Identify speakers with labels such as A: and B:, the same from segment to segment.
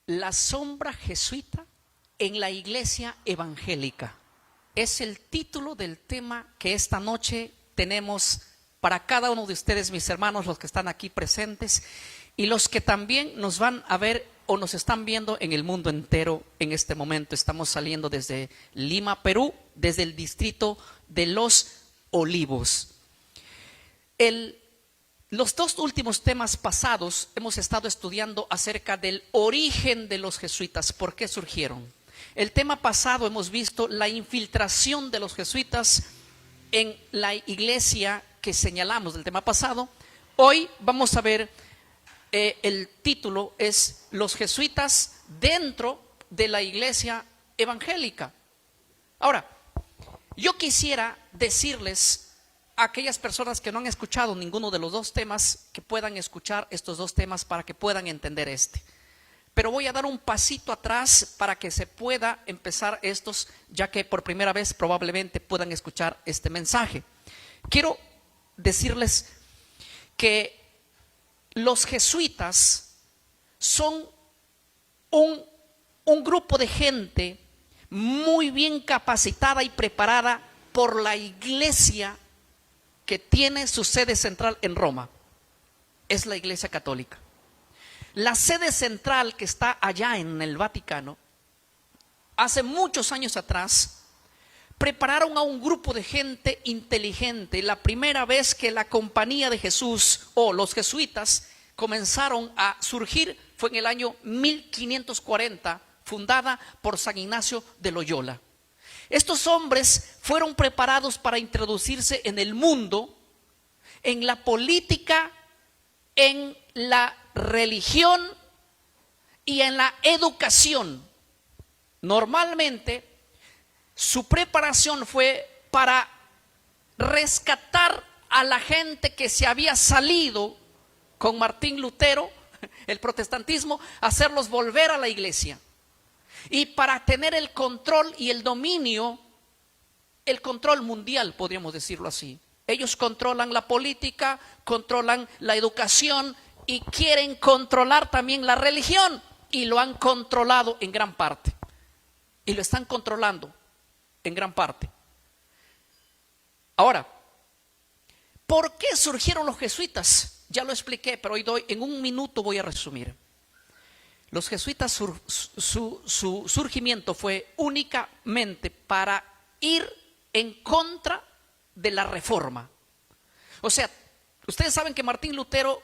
A: La sombra jesuita en la iglesia evangélica. Es el título del tema que esta noche tenemos para cada uno de ustedes, mis hermanos, los que están aquí presentes y los que también nos van a ver o nos están viendo en el mundo entero en este momento. Estamos saliendo desde Lima, Perú, desde el distrito de Los Olivos. Los dos últimos temas pasados hemos estado estudiando acerca del origen de los jesuitas, por qué surgieron. El tema pasado hemos visto la infiltración de los jesuitas en la iglesia que señalamos del tema pasado. Hoy vamos a ver, el título es Los jesuitas dentro de la iglesia evangélica. Ahora, yo quisiera decirles a aquellas personas que no han escuchado ninguno de los dos temas, que puedan escuchar estos dos temas para que puedan entender este. Pero voy a dar un pasito atrás para que se pueda empezar estos, ya que por primera vez probablemente puedan escuchar este mensaje. Quiero decirles que los jesuitas son un grupo de gente muy bien capacitada y preparada por la iglesia que tiene su sede central en Roma. Es la Iglesia Católica. La sede central que está allá en el Vaticano, hace muchos años atrás, prepararon a un grupo de gente inteligente. La primera vez que la Compañía de Jesús o los jesuitas comenzaron a surgir fue en el año 1540, fundada por San Ignacio de Loyola. Estos hombres fueron preparados para introducirse en el mundo, en la política, en la religión y en la educación. Normalmente, su preparación fue para rescatar a la gente que se había salido con Martín Lutero, el protestantismo, hacerlos volver a la iglesia. Y para tener el control y el dominio, el control mundial, podríamos decirlo así. Ellos controlan la política, controlan la educación y quieren controlar también la religión. Y lo han controlado en gran parte. Y lo están controlando en gran parte. Ahora, ¿por qué surgieron los jesuitas? Ya lo expliqué, pero hoy en un minuto voy a resumir. Los jesuitas, su surgimiento fue únicamente para ir en contra de la reforma. O sea, ustedes saben que Martín Lutero,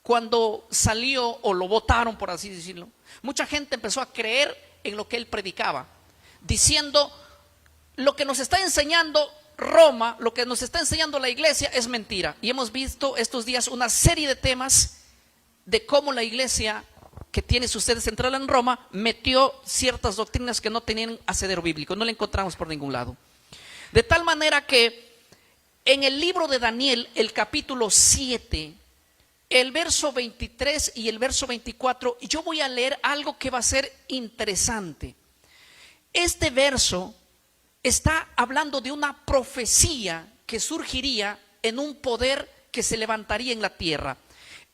A: cuando salió o lo votaron, por así decirlo, mucha gente empezó a creer en lo que él predicaba, diciendo: lo que nos está enseñando Roma, lo que nos está enseñando la iglesia es mentira. Y hemos visto estos días una serie de temas de cómo la iglesia, que tiene su sede central en Roma, metió ciertas doctrinas que no tenían asidero bíblico, no la encontramos por ningún lado. De tal manera que en el libro de Daniel, el capítulo 7, el verso 23 y el verso 24, yo voy a leer algo que va a ser interesante. Este verso está hablando de una profecía que surgiría en un poder que se levantaría en la tierra.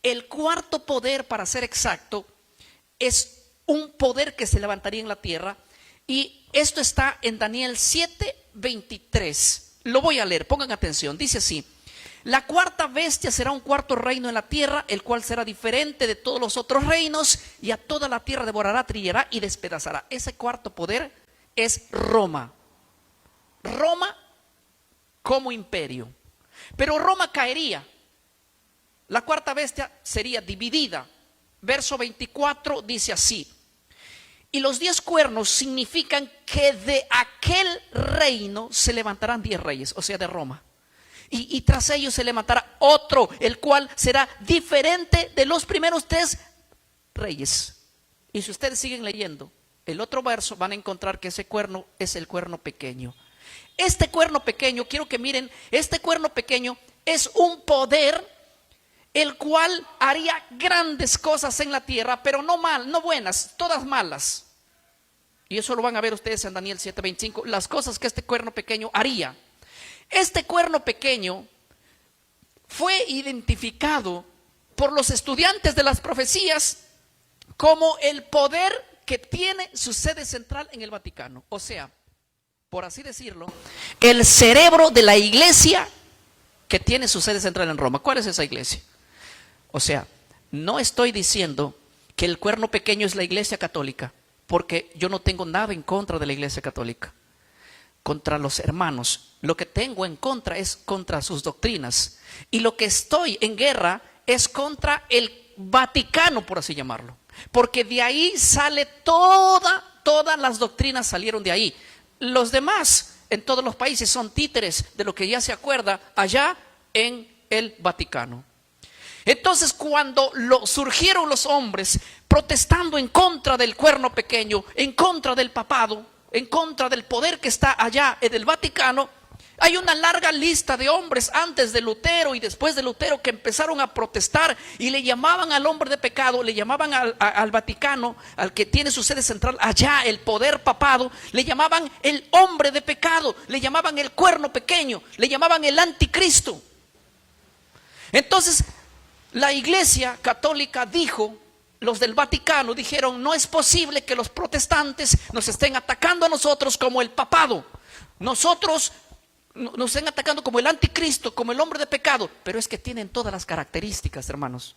A: El cuarto poder, para ser exacto, es un poder que se levantaría en la tierra, y esto está en Daniel 7:23. Lo voy a leer, pongan atención. Dice así: la cuarta bestia será un cuarto reino en la tierra, el cual será diferente de todos los otros reinos, y a toda la tierra devorará, trillará y despedazará. Ese cuarto poder es Roma. Roma como imperio. Pero Roma caería. La cuarta bestia sería dividida. Verso 24 dice así: y los 10 cuernos significan que de aquel reino se levantarán 10 reyes, o sea, de Roma. Y tras ellos se levantará otro, el cual será diferente de los primeros 3 reyes. Y si ustedes siguen leyendo el otro verso, van a encontrar que ese cuerno es el cuerno pequeño. Este cuerno pequeño, quiero que miren, este cuerno pequeño es un poder el cual haría grandes cosas en la tierra, pero no buenas, todas malas. Y eso lo van a ver ustedes en Daniel 7:25, las cosas que este cuerno pequeño haría. Este cuerno pequeño fue identificado por los estudiantes de las profecías como el poder que tiene su sede central en el Vaticano. O sea, por así decirlo, el cerebro de la iglesia que tiene su sede central en Roma. ¿Cuál es esa iglesia? O sea, no estoy diciendo que el cuerno pequeño es la iglesia católica, porque yo no tengo nada en contra de la iglesia católica, contra los hermanos. Lo que tengo en contra es contra sus doctrinas. Y lo que estoy en guerra es contra el Vaticano, por así llamarlo. Porque de ahí sale todas las doctrinas salieron de ahí. Los demás en todos los países son títeres de lo que ya se acuerda allá en el Vaticano. Entonces, cuando surgieron los hombres protestando en contra del cuerno pequeño, en contra del papado, en contra del poder que está allá en el Vaticano, hay una larga lista de hombres antes de Lutero y después de Lutero que empezaron a protestar y le llamaban al hombre de pecado, le llamaban al Vaticano, al que tiene su sede central allá, el poder papado, le llamaban el hombre de pecado, le llamaban el cuerno pequeño, le llamaban el anticristo. Entonces, la iglesia católica dijo, los del Vaticano dijeron, no es posible que los protestantes nos estén atacando a nosotros como el papado. Nosotros nos estén atacando como el anticristo, como el hombre de pecado. Pero es que tienen todas las características, hermanos.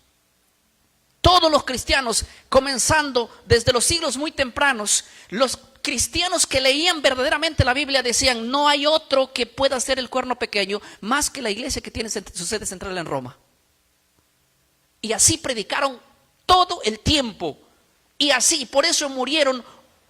A: Todos los cristianos, comenzando desde los siglos muy tempranos, los cristianos que leían verdaderamente la Biblia decían, no hay otro que pueda ser el cuerno pequeño más que la iglesia que tiene su sede central en Roma. Y así predicaron todo el tiempo. Y así, por eso murieron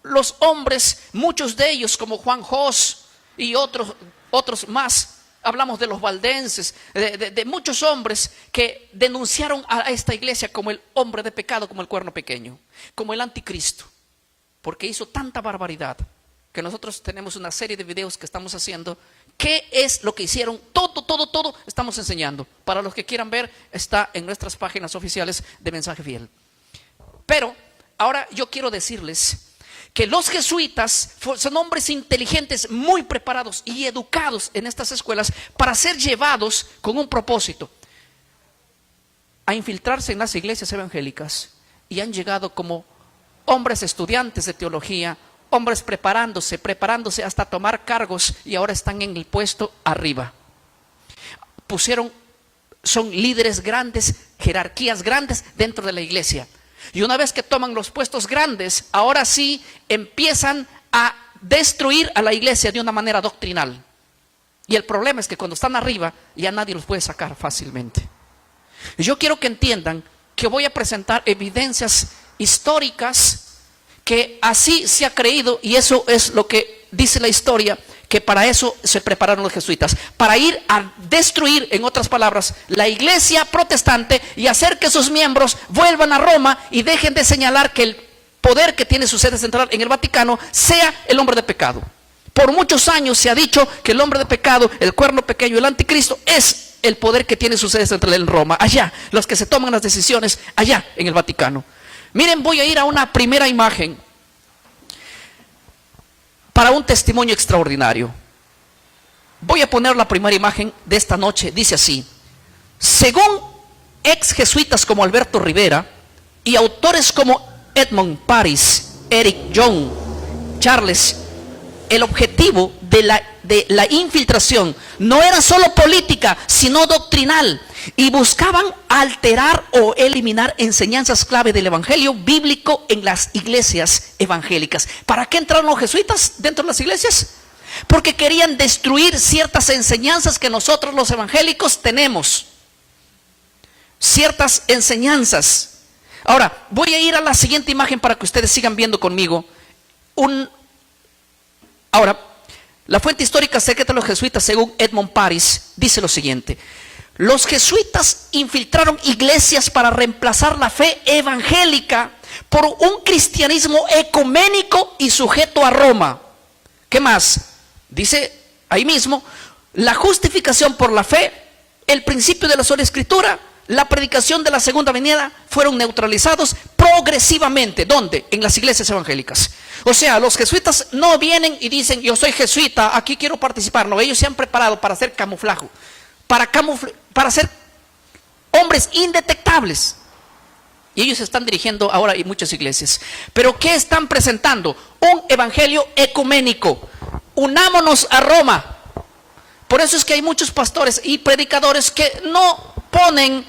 A: los hombres, muchos de ellos como Juan Hos y otros más. Hablamos de los valdenses, de muchos hombres que denunciaron a esta iglesia como el hombre de pecado, como el cuerno pequeño, como el anticristo, porque hizo tanta barbaridad que nosotros tenemos una serie de videos que estamos haciendo. ¿Qué es lo que hicieron? Todo estamos enseñando. Para los que quieran ver, está en nuestras páginas oficiales de Mensaje Fiel. Pero ahora yo quiero decirles que los jesuitas son hombres inteligentes, muy preparados y educados en estas escuelas para ser llevados con un propósito, a infiltrarse en las iglesias evangélicas, y han llegado como hombres estudiantes de teología, hombres preparándose hasta tomar cargos, y ahora están en el puesto arriba. Son líderes grandes, jerarquías grandes dentro de la iglesia. Y una vez que toman los puestos grandes, ahora sí empiezan a destruir a la iglesia de una manera doctrinal. Y el problema es que cuando están arriba, ya nadie los puede sacar fácilmente. Y yo quiero que entiendan que voy a presentar evidencias históricas que así se ha creído, y eso es lo que dice la historia, que para eso se prepararon los jesuitas, para ir a destruir, en otras palabras, la iglesia protestante y hacer que sus miembros vuelvan a Roma y dejen de señalar que el poder que tiene su sede central en el Vaticano sea el hombre de pecado. Por muchos años se ha dicho que el hombre de pecado, el cuerno pequeño, el anticristo, es el poder que tiene su sede central en Roma, allá, los que se toman las decisiones allá en el Vaticano. Miren, voy a ir a una primera imagen para un testimonio extraordinario. Voy a poner la primera imagen de esta noche. Dice así: según ex jesuitas como Alberto Rivera y autores como Edmund Paris, Eric Young, Charles, el objetivo de la infiltración no era solo política, sino doctrinal, y buscaban alterar o eliminar enseñanzas clave del evangelio bíblico en las iglesias evangélicas. ¿Para qué entraron los jesuitas dentro de las iglesias? Porque querían destruir ciertas enseñanzas que nosotros los evangélicos tenemos. Ciertas enseñanzas. Ahora, voy a ir a la siguiente imagen para que ustedes sigan viendo conmigo. Ahora, la fuente histórica secreta de los jesuitas, según Edmund Paris, dice lo siguiente: los jesuitas infiltraron iglesias para reemplazar la fe evangélica por un cristianismo ecuménico y sujeto a Roma. ¿Qué más? Dice ahí mismo: la justificación por la fe, el principio de la sola escritura, la predicación de la segunda venida fueron neutralizados progresivamente. ¿Dónde? En las iglesias evangélicas. O sea, los jesuitas no vienen y dicen: yo soy jesuita, aquí quiero participar. No, ellos se han preparado para hacer camuflaje, para ser hombres indetectables. Y ellos se están dirigiendo ahora a muchas iglesias. ¿Pero qué están presentando? Un evangelio ecuménico. Unámonos a Roma. Por eso es que hay muchos pastores y predicadores que no ponen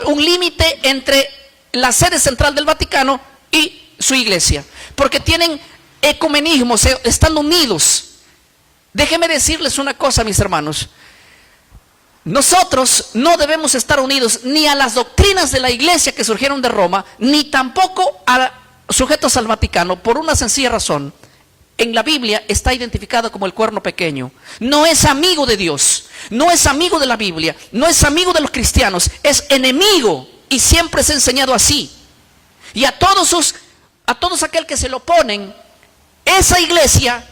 A: un límite entre la sede central del Vaticano y su iglesia. Porque tienen ecumenismo, están unidos. Déjenme decirles una cosa, mis hermanos. Nosotros no debemos estar unidos ni a las doctrinas de la iglesia que surgieron de Roma, ni tampoco sujetos al Vaticano, por una sencilla razón. En la Biblia está identificado como el cuerno pequeño. No es amigo de Dios, no es amigo de la Biblia, no es amigo de los cristianos, es enemigo, y siempre se ha enseñado así. Y a todos aquel que se lo oponen, esa iglesia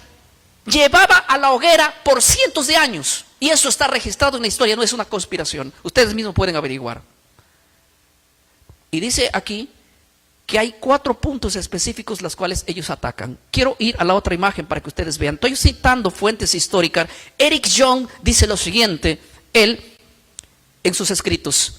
A: llevaba a la hoguera por cientos de años. Y eso está registrado en la historia, no es una conspiración. Ustedes mismos pueden averiguar. Y dice aquí que hay 4 puntos específicos los cuales ellos atacan. Quiero ir a la otra imagen para que ustedes vean. Estoy citando fuentes históricas. Eric Young dice lo siguiente, él, en sus escritos.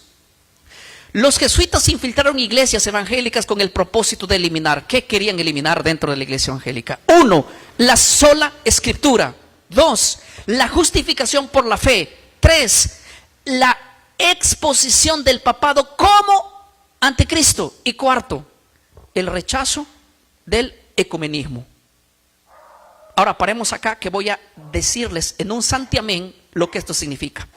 A: Los jesuitas infiltraron iglesias evangélicas con el propósito de eliminar. ¿Qué querían eliminar dentro de la iglesia evangélica? 1, la sola escritura. 2, la justificación por la fe. 3, la exposición del papado como anticristo. Y 4, el rechazo del ecumenismo. Ahora paremos acá que voy a decirles en un santiamén lo que esto significa.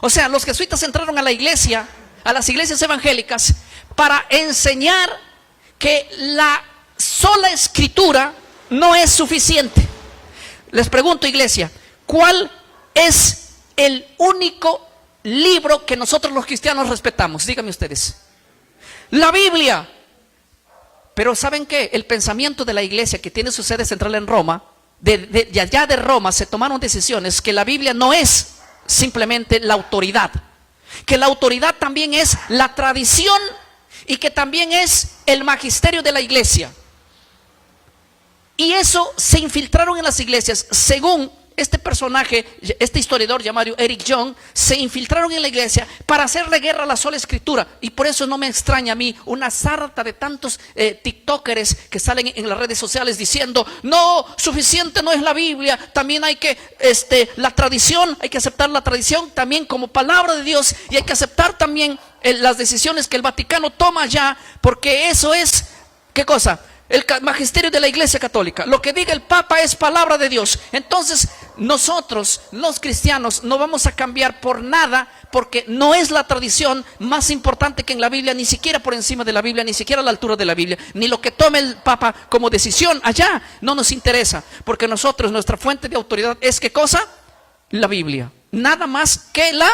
A: O sea, los jesuitas entraron a la iglesia, a las iglesias evangélicas, para enseñar que la sola escritura no es suficiente. Les pregunto, iglesia, ¿cuál es el único libro que nosotros los cristianos respetamos? Díganme ustedes. La Biblia. Pero ¿saben qué? El pensamiento de la iglesia, que tiene su sede central en Roma, de allá de Roma se tomaron decisiones que la Biblia no es simplemente la autoridad, que la autoridad también es la tradición y que también es el magisterio de la iglesia. Y eso se infiltraron en las iglesias. Según este personaje, este historiador llamado Eric Young, se infiltraron en la iglesia para hacerle guerra a la sola escritura. Y por eso no me extraña a mí una sarta de tantos tiktokers que salen en las redes sociales diciendo: no, suficiente no es la Biblia, también hay que, la tradición, hay que aceptar la tradición también como palabra de Dios, y hay que aceptar también las decisiones que el Vaticano toma ya, porque eso es, ¿qué cosa? El magisterio de la iglesia católica. Lo que diga el Papa es palabra de Dios. Entonces nosotros, los cristianos, no vamos a cambiar por nada, porque no es la tradición más importante que en la Biblia, ni siquiera por encima de la Biblia, ni siquiera a la altura de la Biblia, ni lo que tome el Papa como decisión allá no nos interesa, porque nosotros, nuestra fuente de autoridad es, ¿qué cosa? La Biblia. Nada más que la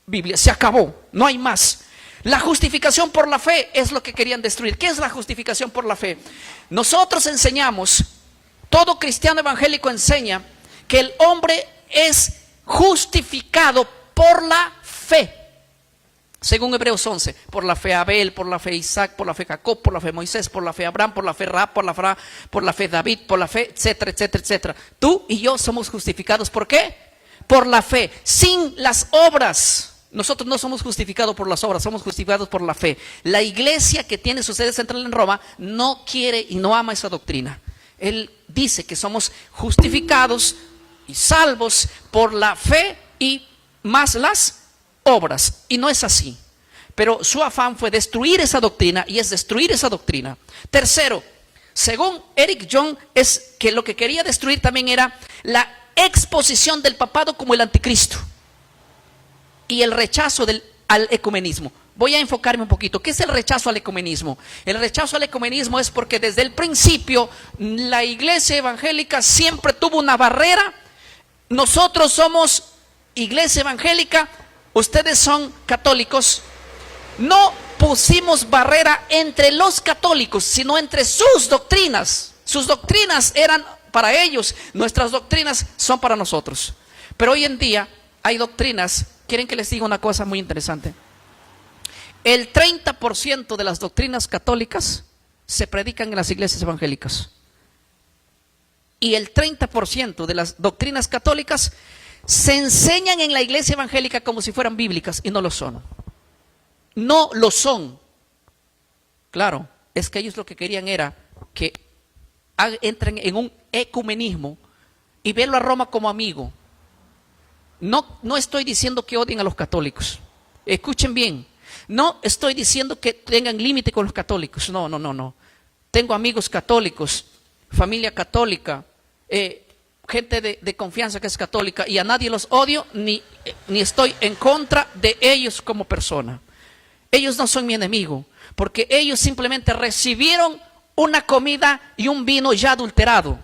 A: Biblia. Se acabó, no hay más. La justificación por la fe es lo que querían destruir. ¿Qué es la justificación por la fe? Nosotros enseñamos, todo cristiano evangélico enseña que el hombre es justificado por la fe. Según Hebreos 11, por la fe Abel, por la fe Isaac, por la fe Jacob, por la fe Moisés, por la fe Abraham, por la fe Rahab, por la fe David, por la fe, etcétera, etcétera, etcétera. Tú y yo somos justificados. ¿Por qué? Por la fe, sin las obras. Nosotros no somos justificados por las obras, somos justificados por la fe. La iglesia, que tiene su sede central en Roma, no quiere y no ama esa doctrina. Él dice que somos justificados y salvos por la fe y más las obras. Y no es así. Pero su afán fue destruir esa doctrina, y es destruir esa doctrina. Tercero, según Eric Young, es que lo que quería destruir también era la exposición del papado como el anticristo y el rechazo al ecumenismo. Voy a enfocarme un poquito. ¿Qué es el rechazo al ecumenismo? El rechazo al ecumenismo es porque desde el principio la iglesia evangélica siempre tuvo una barrera. Nosotros somos iglesia evangélica, ustedes son católicos. No pusimos barrera entre los católicos, sino entre sus doctrinas. Sus doctrinas eran para ellos, nuestras doctrinas son para nosotros. Pero hoy en día hay doctrinas. ¿Quieren que les diga una cosa muy interesante? El 30% de las doctrinas católicas se predican en las iglesias evangélicas. Y el 30% de las doctrinas católicas se enseñan en la iglesia evangélica como si fueran bíblicas, y no lo son. No lo son. Claro, es que ellos lo que querían era que entren en un ecumenismo y verlo a Roma como amigo. No estoy diciendo que odien a los católicos. Escuchen bien. No estoy diciendo que tengan límite con los católicos. No. Tengo amigos católicos, familia católica, gente de confianza que es católica, y a nadie los odio ni estoy en contra de ellos como persona. Ellos no son mi enemigo, porque ellos simplemente recibieron una comida y un vino ya adulterado.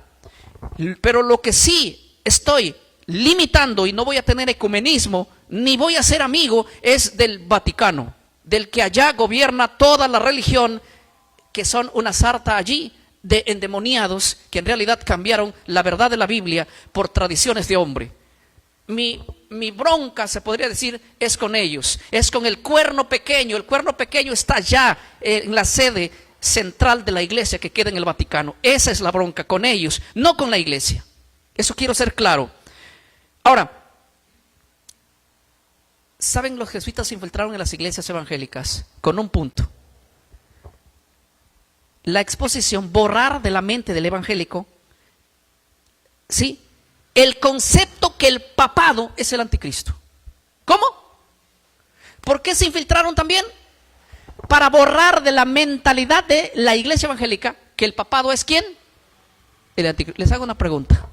A: Pero lo que sí estoy limitando, y no voy a tener ecumenismo, ni voy a ser amigo, es del Vaticano, del que allá gobierna toda la religión, que son una sarta allí de endemoniados que en realidad cambiaron la verdad de la Biblia por tradiciones de hombre. Mi bronca, se podría decir, es con ellos, es con el cuerno pequeño. El cuerno pequeño está allá en la sede central de la iglesia que queda en el Vaticano. Esa es la bronca, con ellos, no con la iglesia. Eso quiero ser claro. Ahora, ¿saben? Los jesuitas se infiltraron en las iglesias evangélicas con un punto: la exposición, borrar de la mente del evangélico, ¿sí?, el concepto que el papado es el anticristo. ¿Cómo? ¿Por qué se infiltraron también? Para borrar de la mentalidad de la iglesia evangélica que el papado es ¿quién? El anticristo. Les hago una pregunta.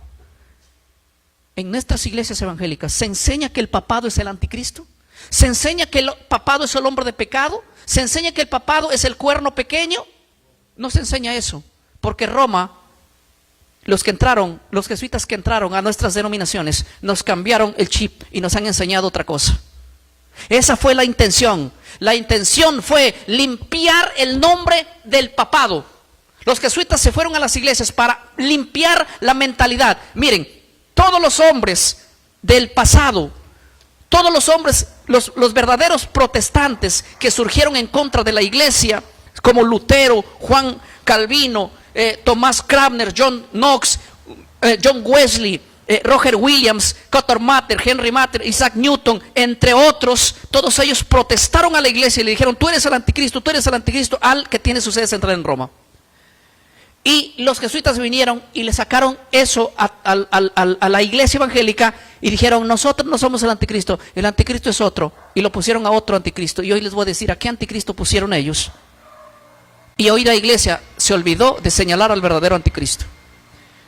A: ¿En nuestras iglesias evangélicas se enseña que el papado es el anticristo? ¿Se enseña que el papado es el hombre de pecado? ¿Se enseña que el papado es el cuerno pequeño? No se enseña eso, porque Roma, los jesuitas que entraron a nuestras denominaciones, nos cambiaron el chip y nos han enseñado otra cosa. Esa fue la intención. La intención fue limpiar el nombre del papado. Los jesuitas se fueron a las iglesias para limpiar la mentalidad. Miren, todos los hombres del pasado, todos los hombres, los verdaderos protestantes que surgieron en contra de la iglesia, como Lutero, Juan Calvino, Tomás Cranmer, John Knox, John Wesley, Roger Williams, Cotton Mather, Henry Mather, Isaac Newton, entre otros, todos ellos protestaron a la iglesia y le dijeron: tú eres el anticristo al que tiene su sede central en Roma. Y los jesuitas vinieron y le sacaron eso a la iglesia evangélica y dijeron: nosotros no somos el anticristo es otro, y lo pusieron a otro anticristo. Y hoy les voy a decir a qué anticristo pusieron ellos. Y hoy la iglesia se olvidó de señalar al verdadero anticristo.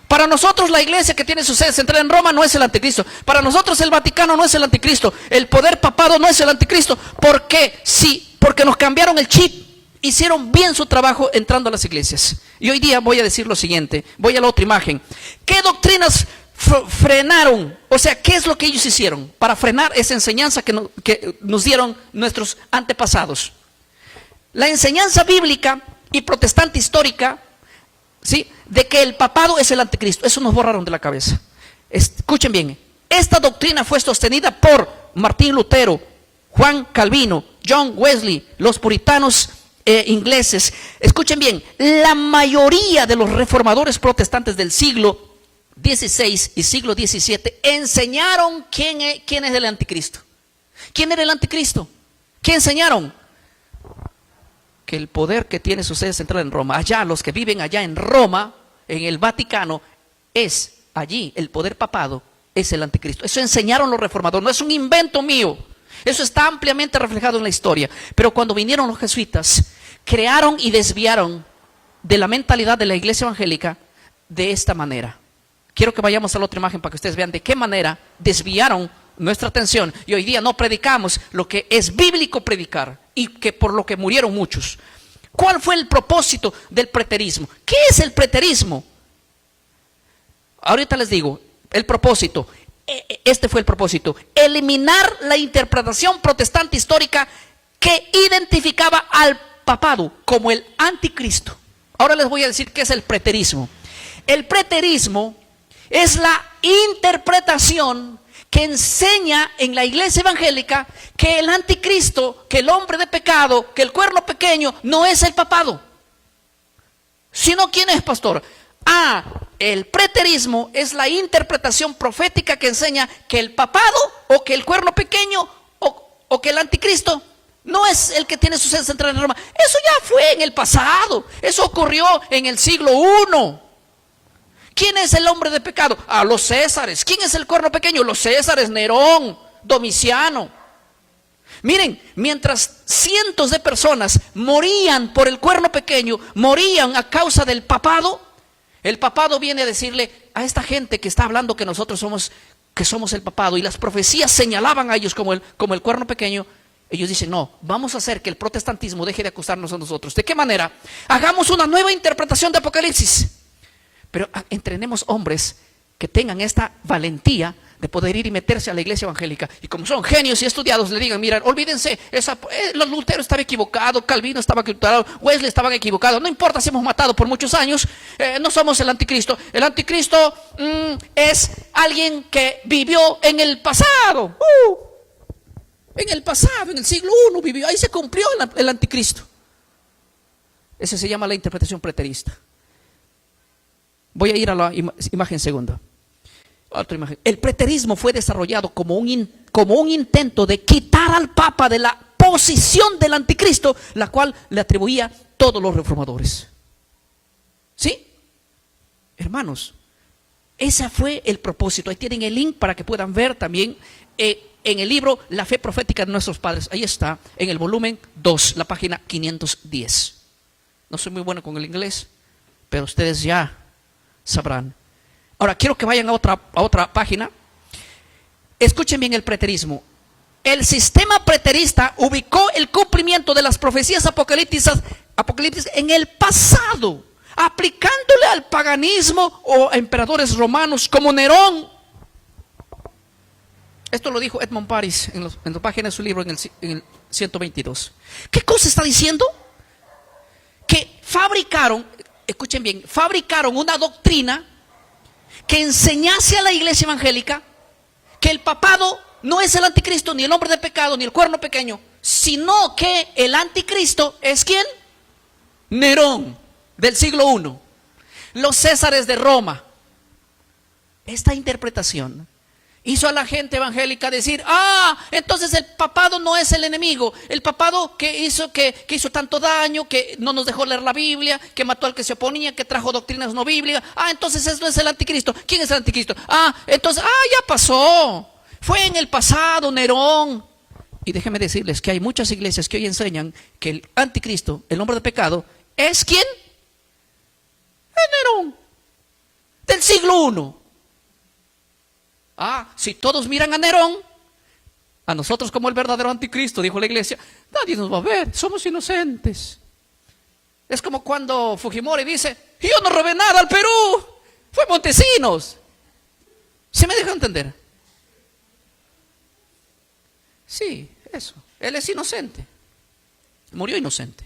A: Para nosotros la iglesia que tiene su sede central en Roma no es el anticristo. Para nosotros el Vaticano no es el anticristo. El poder papado no es el anticristo. ¿Por qué? Sí, porque nos cambiaron el chip. Hicieron bien su trabajo entrando a las iglesias. Y hoy día voy a decir lo siguiente. Voy a la otra imagen. ¿Qué doctrinas frenaron? O sea, ¿qué es lo que ellos hicieron para frenar esa enseñanza que nos dieron nuestros antepasados? La enseñanza bíblica y protestante histórica, ¿sí?, de que el papado es el anticristo. Eso nos borraron de la cabeza. Escuchen bien. Esta doctrina fue sostenida por Martín Lutero, Juan Calvino, John Wesley, los puritanos ingleses. Escuchen bien. La mayoría de los reformadores protestantes del siglo XVI y siglo XVII enseñaron quién es el anticristo. ¿Quién era el anticristo? ¿Qué enseñaron? Que el poder que tiene su sede central en Roma, allá, los que viven allá en Roma, en el Vaticano, es allí el poder papado, es el anticristo. Eso enseñaron los reformadores, no es un invento mío. Eso está ampliamente reflejado en la historia. Pero cuando vinieron los jesuitas, crearon y desviaron de la mentalidad de la iglesia evangélica de esta manera. Quiero que vayamos a la otra imagen para que ustedes vean de qué manera desviaron nuestra atención. Y hoy día no predicamos lo que es bíblico predicar, y que por lo que murieron muchos. ¿Cuál fue el propósito del preterismo? ¿Qué es el preterismo? Ahorita les digo el propósito. Este fue el propósito: eliminar la interpretación protestante histórica que identificaba al papado como el anticristo. Ahora les voy a decir qué es el preterismo. El preterismo es la interpretación que enseña en la iglesia evangélica que el anticristo, que el hombre de pecado, que el cuerno pequeño no es el papado. Sino, ¿quién es, pastor? El preterismo es la interpretación profética que enseña que el papado, o que el cuerno pequeño, o que el anticristo No es el que tiene su sede central en Roma. Eso ya fue en el pasado. Eso ocurrió en el siglo I. ¿Quién es el hombre de pecado? Los Césares. ¿Quién es el cuerno pequeño? Los Césares, Nerón, Domiciano. Miren, mientras cientos de personas morían por el cuerno pequeño, morían a causa del papado, el papado viene a decirle a esta gente que está hablando que nosotros somos el papado, y las profecías señalaban a ellos como el cuerno pequeño. Ellos dicen, no, vamos a hacer que el protestantismo deje de acusarnos a nosotros. ¿De qué manera? Hagamos una nueva interpretación de Apocalipsis. Pero entrenemos hombres que tengan esta valentía de poder ir y meterse a la iglesia evangélica. Y como son genios y estudiados, le digan, mira, olvídense, los Lutero estaba equivocado, Calvino estaba equivocado, Wesley estaba equivocado. No importa si hemos matado por muchos años, no somos el anticristo. El anticristo es alguien que vivió en el pasado. En el pasado, en el siglo I vivió, ahí se cumplió el anticristo. Ese se llama la interpretación preterista. Voy a ir a la imagen segunda. Otra imagen. El preterismo fue desarrollado como un intento de quitar al Papa de la posición del anticristo, la cual le atribuía todos los reformadores. ¿Sí? Hermanos, ese fue el propósito. Ahí tienen el link para que puedan ver también en el libro La Fe Profética de Nuestros Padres. Ahí está, en el volumen 2, la página 510. No soy muy bueno con el inglés, pero ustedes ya sabrán. Ahora quiero que vayan a otra página. Escuchen bien el preterismo. El sistema preterista ubicó el cumplimiento de las profecías apocalípticas en el pasado, aplicándole al paganismo o a emperadores romanos como Nerón. Esto lo dijo Edmund Paris en la página de su libro en el 122. ¿Qué cosa está diciendo? Que escuchen bien, fabricaron una doctrina que enseñase a la iglesia evangélica que el papado no es el anticristo, ni el hombre de pecado, ni el cuerno pequeño, sino que el anticristo es ¿quién? Nerón, del siglo I, los Césares de Roma. Esta interpretación hizo a la gente evangélica decir, entonces el papado no es el enemigo, el papado que hizo tanto daño, que no nos dejó leer la Biblia, que mató al que se oponía, que trajo doctrinas no bíblicas, entonces eso es el anticristo. ¿Quién es el anticristo? Entonces, ya pasó, fue en el pasado, Nerón. Y déjenme decirles que hay muchas iglesias que hoy enseñan que el anticristo, el hombre de pecado, ¿es quién? Es Nerón, del siglo I. Si todos miran a Nerón, a nosotros como el verdadero anticristo, dijo la iglesia, nadie nos va a ver, somos inocentes. Es como cuando Fujimori dice, yo no robé nada al Perú, fue Montesinos. ¿Se me deja entender? Sí, eso, él es inocente, murió inocente.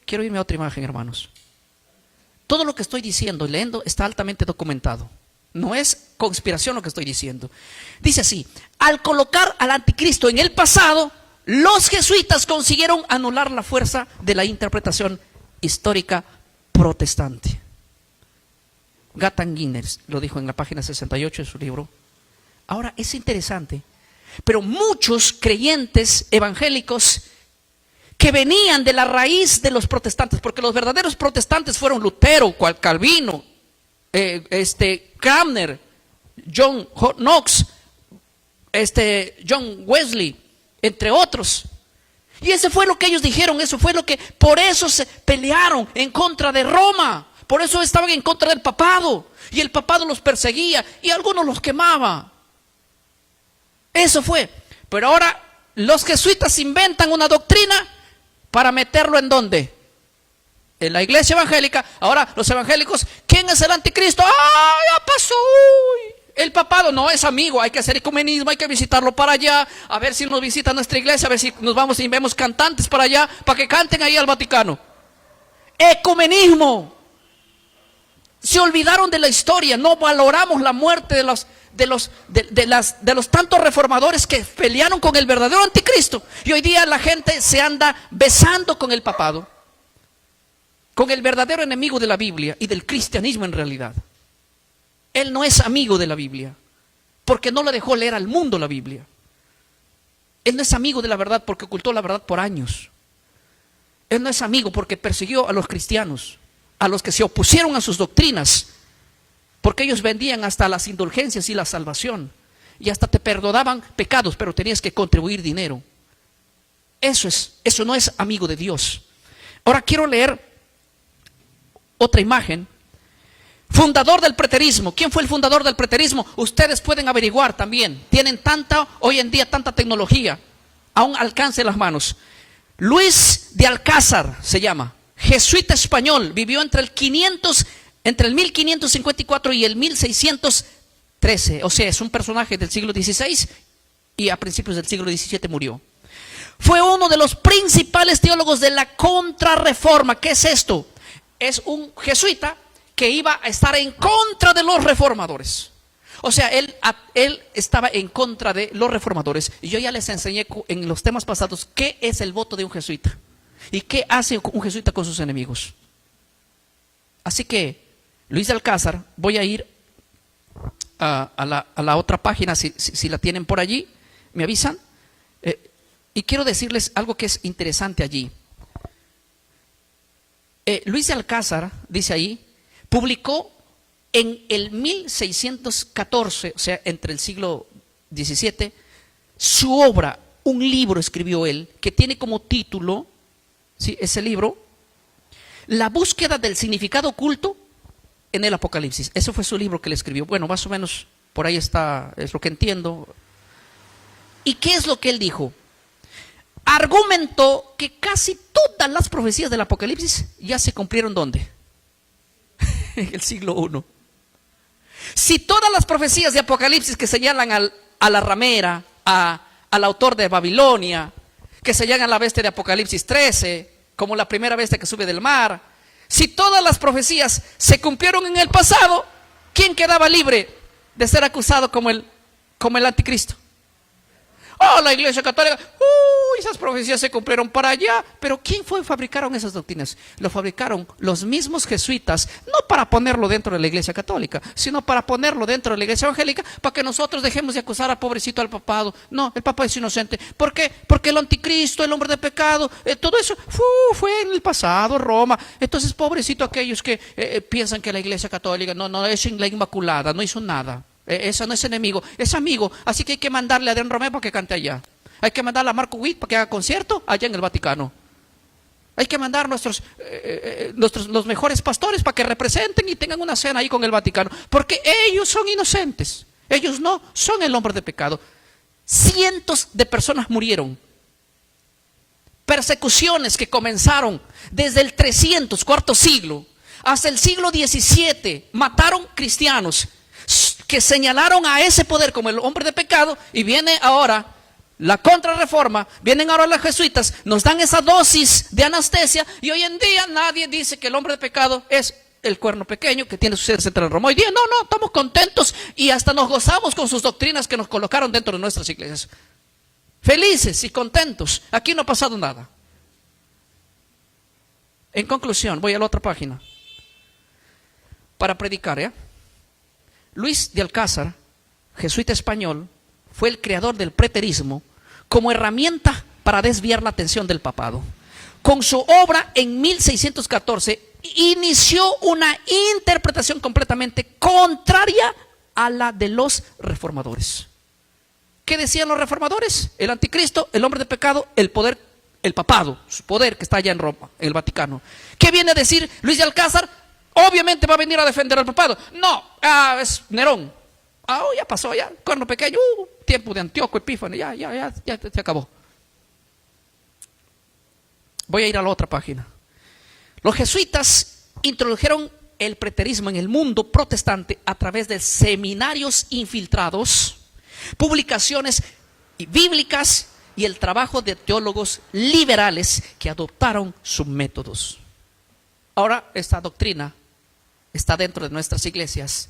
A: Quiero irme a otra imagen, hermanos. Todo lo que estoy diciendo y leyendo está altamente documentado. No es conspiración lo que estoy diciendo. Dice así, al colocar al anticristo en el pasado, los jesuitas consiguieron anular la fuerza de la interpretación histórica protestante. Gatan Guinness lo dijo en la página 68 de su libro. Ahora es interesante, pero muchos creyentes evangélicos que venían de la raíz de los protestantes, porque los verdaderos protestantes fueron Lutero, Calvino, Cranmer, John Knox, John Wesley, entre otros. Y ese fue lo que ellos dijeron, por eso se pelearon en contra de Roma, por eso estaban en contra del papado, y el papado los perseguía, y algunos los quemaba. Eso fue. Pero ahora los jesuitas inventan una doctrina para meterlo ¿en dónde? En la iglesia evangélica. Ahora los evangélicos, ¿quién es el anticristo? Ya pasó. El papado no es amigo, hay que hacer ecumenismo, hay que visitarlo para allá, a ver si nos visita nuestra iglesia, a ver si nos vamos y vemos cantantes para allá, para que canten ahí al Vaticano. Ecumenismo. Se olvidaron de la historia, no valoramos la muerte de los tantos reformadores que pelearon con el verdadero anticristo. Y hoy día la gente se anda besando con el papado, con el verdadero enemigo de la Biblia y del cristianismo en realidad. Él no es amigo de la Biblia, porque no le dejó leer al mundo la Biblia. Él no es amigo de la verdad porque ocultó la verdad por años. Él no es amigo porque persiguió a los cristianos, a los que se opusieron a sus doctrinas, porque ellos vendían hasta las indulgencias y la salvación, y hasta te perdonaban pecados, pero tenías que contribuir dinero. Eso no es amigo de Dios. Ahora quiero leer otra imagen. Fundador del preterismo. ¿Quién fue el fundador del preterismo? Ustedes pueden averiguar también. Tienen hoy en día tanta tecnología a un alcance de las manos. Luis de Alcázar se llama. Jesuita español. Vivió entre el 1554 y el 1613. O sea, es un personaje del siglo XVI y a principios del siglo XVII murió. Fue uno de los principales teólogos de la Contrarreforma. ¿Qué es esto? Es un jesuita que iba a estar en contra de los reformadores. O sea, él estaba en contra de los reformadores. Y yo ya les enseñé en los temas pasados qué es el voto de un jesuita y qué hace un jesuita con sus enemigos. Así que, Luis de Alcázar, voy a ir a la otra página, si la tienen por allí, me avisan. Y quiero decirles algo que es interesante allí. Luis de Alcázar, dice ahí, publicó en el 1614, o sea, entre el siglo XVII, su obra, un libro escribió él, que tiene como título, ¿sí?, ese libro, La búsqueda del significado oculto en el Apocalipsis. Ese fue su libro que le escribió. Bueno, más o menos por ahí está, es lo que entiendo. ¿Y qué es lo que él dijo? Argumentó que casi todas las profecías del Apocalipsis ya se cumplieron ¿dónde? En el siglo I. Si todas las profecías de Apocalipsis que señalan a la ramera, al autor de Babilonia, que señalan a la bestia de Apocalipsis 13, como la primera bestia que sube del mar, si todas las profecías se cumplieron en el pasado, ¿quién quedaba libre de ser acusado como el anticristo? Oh, la Iglesia Católica, esas profecías se cumplieron para allá. Pero ¿quién fabricaron esas doctrinas? Lo fabricaron los mismos jesuitas, no para ponerlo dentro de la Iglesia Católica, sino para ponerlo dentro de la Iglesia Evangélica, para que nosotros dejemos de acusar al pobrecito al papado. No, el papa es inocente. ¿Por qué? Porque el anticristo, el hombre de pecado, todo eso fue en el pasado, Roma. Entonces, pobrecito aquellos que piensan que la Iglesia Católica no es la Inmaculada, no hizo nada. Esa no es enemigo, es amigo. Así que hay que mandarle a Adrián Romeo para que cante allá. Hay que mandarle a Marco Witt para que haga concierto allá en el Vaticano. Hay que mandar los mejores pastores para que representen y tengan una cena ahí con el Vaticano. Porque ellos son inocentes. Ellos no son el hombre de pecado. Cientos de personas murieron. Persecuciones que comenzaron desde el 300, cuarto siglo, hasta el siglo XVII. Mataron cristianos que señalaron a ese poder como el hombre de pecado, y viene ahora la Contrarreforma, vienen ahora los jesuitas, nos dan esa dosis de anestesia, y hoy en día nadie dice que el hombre de pecado es el cuerno pequeño que tiene su sede central en Roma. Hoy día no, estamos contentos y hasta nos gozamos con sus doctrinas que nos colocaron dentro de nuestras iglesias. Felices y contentos, aquí no ha pasado nada. En conclusión, voy a la otra página para predicar, Luis de Alcázar, jesuita español, fue el creador del preterismo como herramienta para desviar la atención del papado. Con su obra en 1614 inició una interpretación completamente contraria a la de los reformadores. ¿Qué decían los reformadores? El anticristo, el hombre de pecado, el poder, el papado, su poder que está allá en Roma, en el Vaticano. ¿Qué viene a decir Luis de Alcázar? Obviamente va a venir a defender al papado. No, es Nerón. Ya pasó, ya, cuerno pequeño, tiempo de Antíoco, Epífanes, ya se acabó. Voy a ir a la otra página. Los jesuitas introdujeron el preterismo en el mundo protestante a través de seminarios infiltrados, publicaciones bíblicas y el trabajo de teólogos liberales que adoptaron sus métodos. Ahora esta doctrina está dentro de nuestras iglesias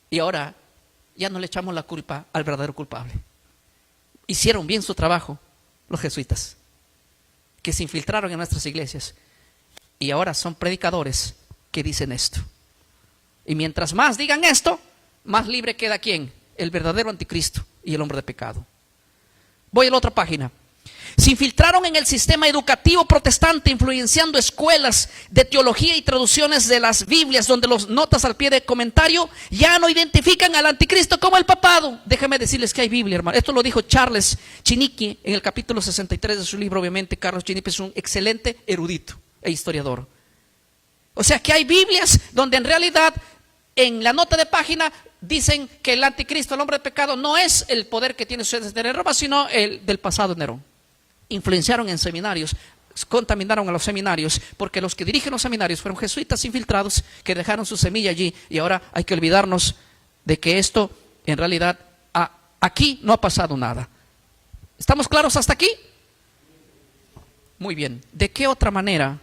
A: y ahora ya no le echamos la culpa al verdadero culpable. Hicieron bien su trabajo los jesuitas, que se infiltraron en nuestras iglesias, y ahora son predicadores que dicen esto. Y mientras más digan esto, más libre queda ¿quién? El verdadero anticristo y el hombre de pecado. Voy a la otra página. Se infiltraron en el sistema educativo protestante, influenciando escuelas de teología y traducciones de las Biblias, donde los notas al pie de comentario ya no identifican al anticristo como el papado. Déjame decirles que hay Biblia, hermano. Esto lo dijo Charles Chiniquy en el capítulo 63 de su libro. Obviamente, Carlos Chiniquy es un excelente erudito e historiador. O sea que hay Biblias donde en realidad en la nota de página dicen que el anticristo, el hombre de pecado, no es el poder que tiene César en Roma, sino el del pasado Nerón. Influenciaron en seminarios, contaminaron a los seminarios, porque los que dirigen los seminarios fueron jesuitas infiltrados que dejaron su semilla allí, y ahora hay que olvidarnos de que esto en realidad aquí no ha pasado nada. ¿Estamos claros hasta aquí? Muy bien. ¿De qué otra manera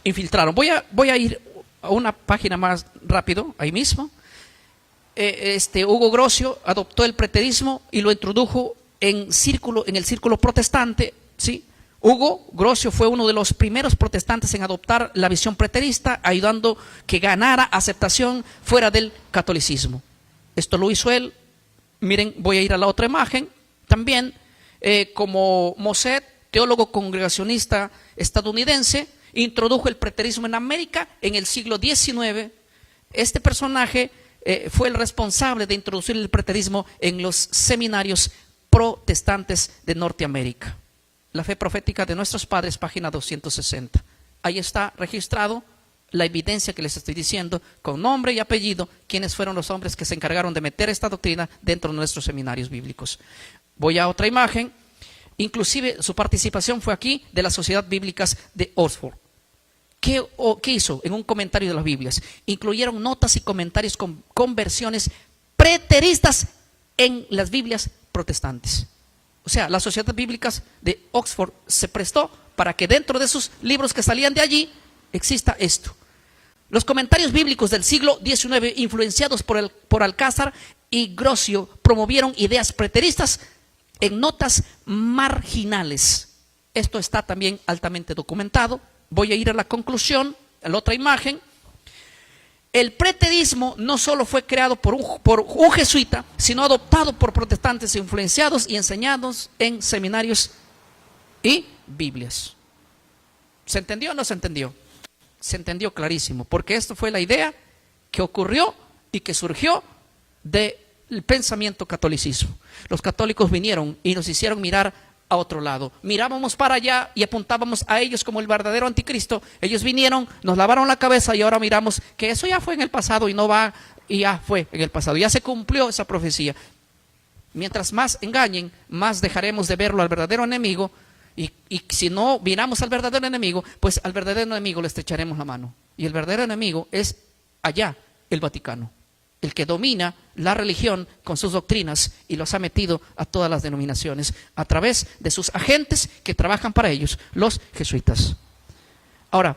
A: infiltraron? Voy a ir a una página más rápido, ahí mismo. Hugo Grocio adoptó el preterismo y lo introdujo en el círculo protestante, ¿sí? Hugo Grocio fue uno de los primeros protestantes en adoptar la visión preterista, ayudando que ganara aceptación fuera del catolicismo. Esto lo hizo él. Miren, voy a ir a la otra imagen. También, como Moset, teólogo congregacionista estadounidense, introdujo el preterismo en América en el siglo XIX. Este personaje fue el responsable de introducir el preterismo en los seminarios protestantes de Norteamérica. La fe profética de nuestros padres, página 260. Ahí está registrado la evidencia que les estoy diciendo, con nombre y apellido, quiénes fueron los hombres que se encargaron de meter esta doctrina dentro de nuestros seminarios bíblicos. Voy a otra imagen. Inclusive su participación fue aquí de las Sociedades Bíblicas de Oxford. ¿Qué hizo en un comentario de las Biblias? Incluyeron notas y comentarios con versiones preteristas en las Biblias protestantes. O sea, las Sociedades Bíblicas de Oxford se prestó para que dentro de sus libros que salían de allí exista esto. Los comentarios bíblicos del siglo XIX, influenciados por Alcázar y Grocio, promovieron ideas preteristas en notas marginales. Esto está también altamente documentado. Voy a ir a la conclusión, a la otra imagen. El preterismo no solo fue creado por un jesuita, sino adoptado por protestantes influenciados y enseñados en seminarios y Biblias. ¿Se entendió o no se entendió? Se entendió clarísimo, porque esto fue la idea que ocurrió y que surgió del pensamiento catolicismo. Los católicos vinieron y nos hicieron mirar a otro lado. Mirábamos para allá y apuntábamos a ellos como el verdadero anticristo. Ellos vinieron, nos lavaron la cabeza y ahora miramos que eso ya fue en el pasado y no va, y ya fue en el pasado. Ya se cumplió esa profecía. Mientras más engañen, más dejaremos de verlo al verdadero enemigo. Y si no miramos al verdadero enemigo, pues al verdadero enemigo le estrecharemos la mano. Y el verdadero enemigo es allá, el Vaticano, el que domina la religión con sus doctrinas y los ha metido a todas las denominaciones a través de sus agentes que trabajan para ellos, los jesuitas. Ahora,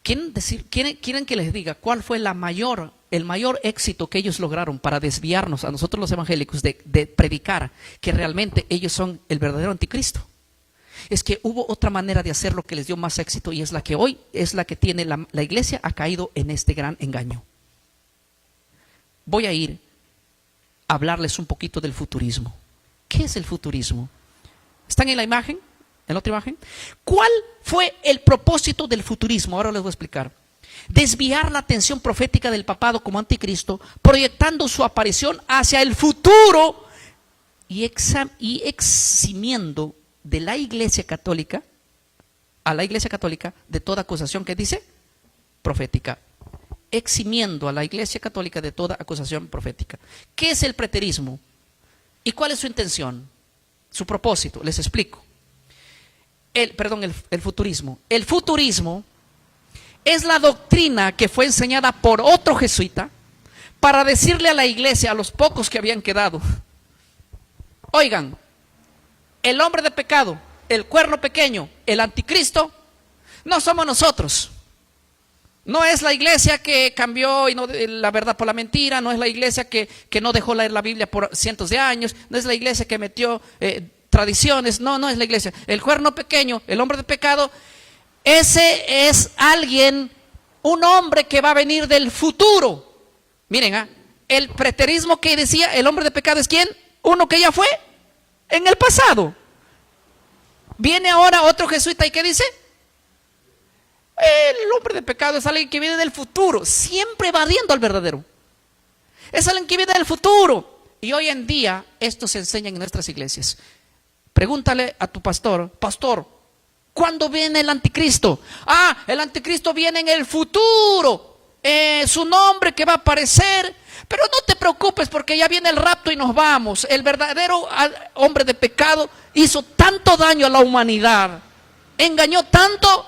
A: ¿quieren que les diga cuál fue el mayor éxito que ellos lograron para desviarnos a nosotros los evangélicos de predicar que realmente ellos son el verdadero anticristo? Es que hubo otra manera de hacerlo que les dio más éxito, y es la que hoy es la que tiene la iglesia ha caído en este gran engaño. Voy a ir a hablarles un poquito del futurismo. ¿Qué es el futurismo? ¿Están en la imagen? ¿En la otra imagen? ¿Cuál fue el propósito del futurismo? Ahora les voy a explicar. Desviar la atención profética del papado como anticristo, proyectando su aparición hacia el futuro y eximiendo de la Iglesia Católica, a la Iglesia Católica, de toda acusación que dice profética. Eximiendo a la Iglesia Católica de toda acusación profética. ¿Qué es el preterismo? ¿Y cuál es su intención? Su propósito, les explico. El futurismo. El futurismo es la doctrina que fue enseñada por otro jesuita para decirle a la iglesia, a los pocos que habían quedado: oigan, el hombre de pecado, el cuerno pequeño, el anticristo, no somos nosotros. No es la iglesia que cambió la verdad por la mentira, no es la iglesia que no dejó leer la Biblia por cientos de años, no es la iglesia que metió tradiciones, no es la iglesia. El cuerno pequeño, el hombre de pecado, ese es alguien, un hombre que va a venir del futuro. Miren, El preterismo que decía el hombre de pecado es ¿quién? Uno que ya fue en el pasado. Viene ahora otro jesuita y ¿qué dice? El hombre de pecado es alguien que viene del futuro, siempre evadiendo al verdadero. Es alguien que viene del futuro. Y hoy en día esto se enseña en nuestras iglesias. Pregúntale a tu pastor, pastor, ¿cuándo viene el anticristo? Ah, el anticristo viene en el futuro. Su nombre que va a aparecer. Pero no te preocupes porque ya viene el rapto y nos vamos. El verdadero hombre de pecado hizo tanto daño a la humanidad. Engañó tanto,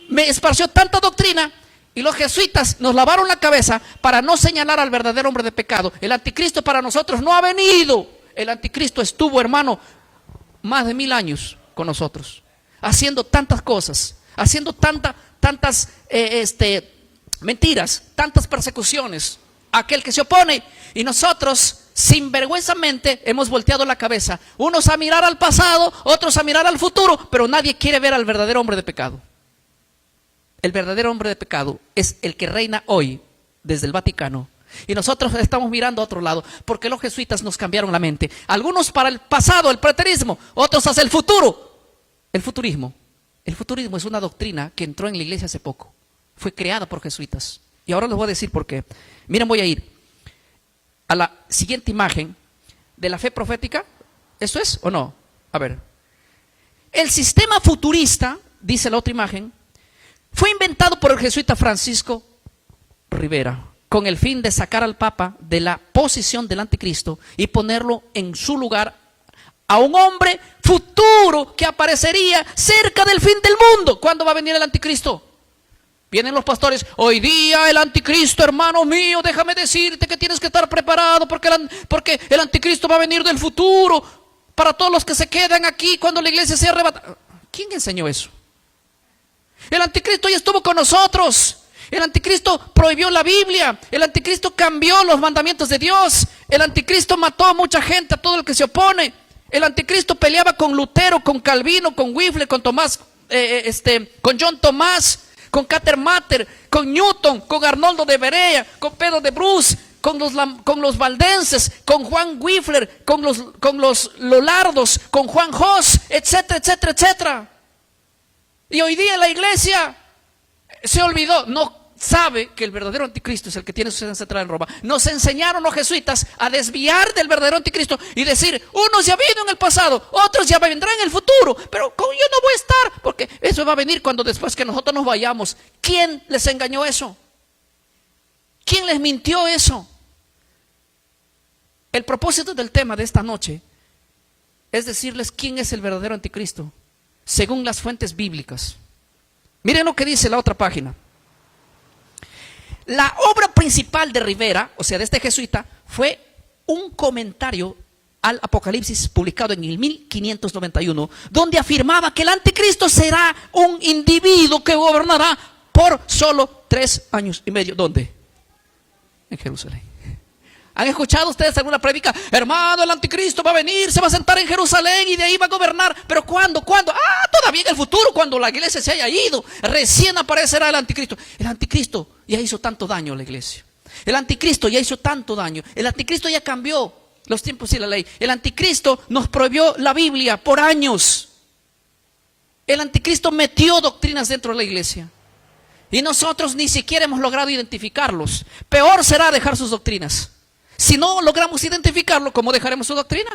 A: me esparció tanta doctrina. Y los jesuitas nos lavaron la cabeza para no señalar al verdadero hombre de pecado. El anticristo para nosotros no ha venido. El anticristo estuvo, hermano, más de 1000 años con nosotros, haciendo tantas cosas, haciendo tantas mentiras, tantas persecuciones a aquel que se opone. Y nosotros, sinvergüenzamente, hemos volteado la cabeza. Unos a mirar al pasado, otros a mirar al futuro, pero nadie quiere ver al verdadero hombre de pecado. El verdadero hombre de pecado es el que reina hoy desde el Vaticano. Y nosotros estamos mirando a otro lado porque los jesuitas nos cambiaron la mente. Algunos para el pasado, el preterismo, otros hacia el futuro, el futurismo. El futurismo es una doctrina que entró en la iglesia hace poco. Fue creada por jesuitas. Y ahora les voy a decir por qué. Miren, voy a ir a la siguiente imagen de la fe profética. ¿Esto es o no? A ver. El sistema futurista, dice la otra imagen, fue inventado por el jesuita Francisco Rivera con el fin de sacar al Papa de la posición del anticristo y ponerlo en su lugar a un hombre futuro que aparecería cerca del fin del mundo. ¿Cuándo va a venir el anticristo? Vienen los pastores, hoy día el anticristo, hermano mío, déjame decirte que tienes que estar preparado porque el anticristo va a venir del futuro para todos los que se quedan aquí cuando la iglesia sea arrebatada. ¿Quién enseñó eso? El anticristo ya estuvo con nosotros. El anticristo prohibió la Biblia. El anticristo cambió los mandamientos de Dios. El anticristo mató a mucha gente, a todo el que se opone. El anticristo peleaba con Lutero, con Calvino, con Wycliffe, con Tomás, con John Tomás, con Catermatter, con Newton, con Arnoldo de Berea, con Pedro de Bruce, con los valdenses, con Juan Wycliffe, con los Lollardos, con Juan Hus, etcétera, etcétera, etcétera. Y hoy día la iglesia se olvidó, no sabe que el verdadero anticristo es el que tiene su sede central en Roma. Nos enseñaron los jesuitas a desviar del verdadero anticristo y decir, unos ya vino en el pasado, otros ya vendrán en el futuro, pero yo no voy a estar, porque eso va a venir cuando después que nosotros nos vayamos. ¿Quién les engañó eso? ¿Quién les mintió eso? El propósito del tema de esta noche es decirles quién es el verdadero anticristo según las fuentes bíblicas. Miren lo que dice la otra página. La obra principal de Rivera, o sea de este jesuita, fue un comentario al Apocalipsis publicado en el 1591, donde afirmaba que el anticristo será un individuo que gobernará por solo 3 años y medio. ¿Dónde? En Jerusalén. ¿Han escuchado ustedes alguna prédica? Hermano, el anticristo va a venir, se va a sentar en Jerusalén y de ahí va a gobernar. ¿Pero cuándo? ¿Cuándo? Ah, todavía en el futuro, cuando la iglesia se haya ido, recién aparecerá el anticristo. El anticristo ya hizo tanto daño a la iglesia. El anticristo ya hizo tanto daño. El anticristo ya cambió los tiempos y la ley. El anticristo nos prohibió la Biblia por años. El anticristo metió doctrinas dentro de la iglesia. Y nosotros ni siquiera hemos logrado identificarlos. Peor será dejar sus doctrinas. Si no logramos identificarlo, ¿cómo dejaremos su doctrina?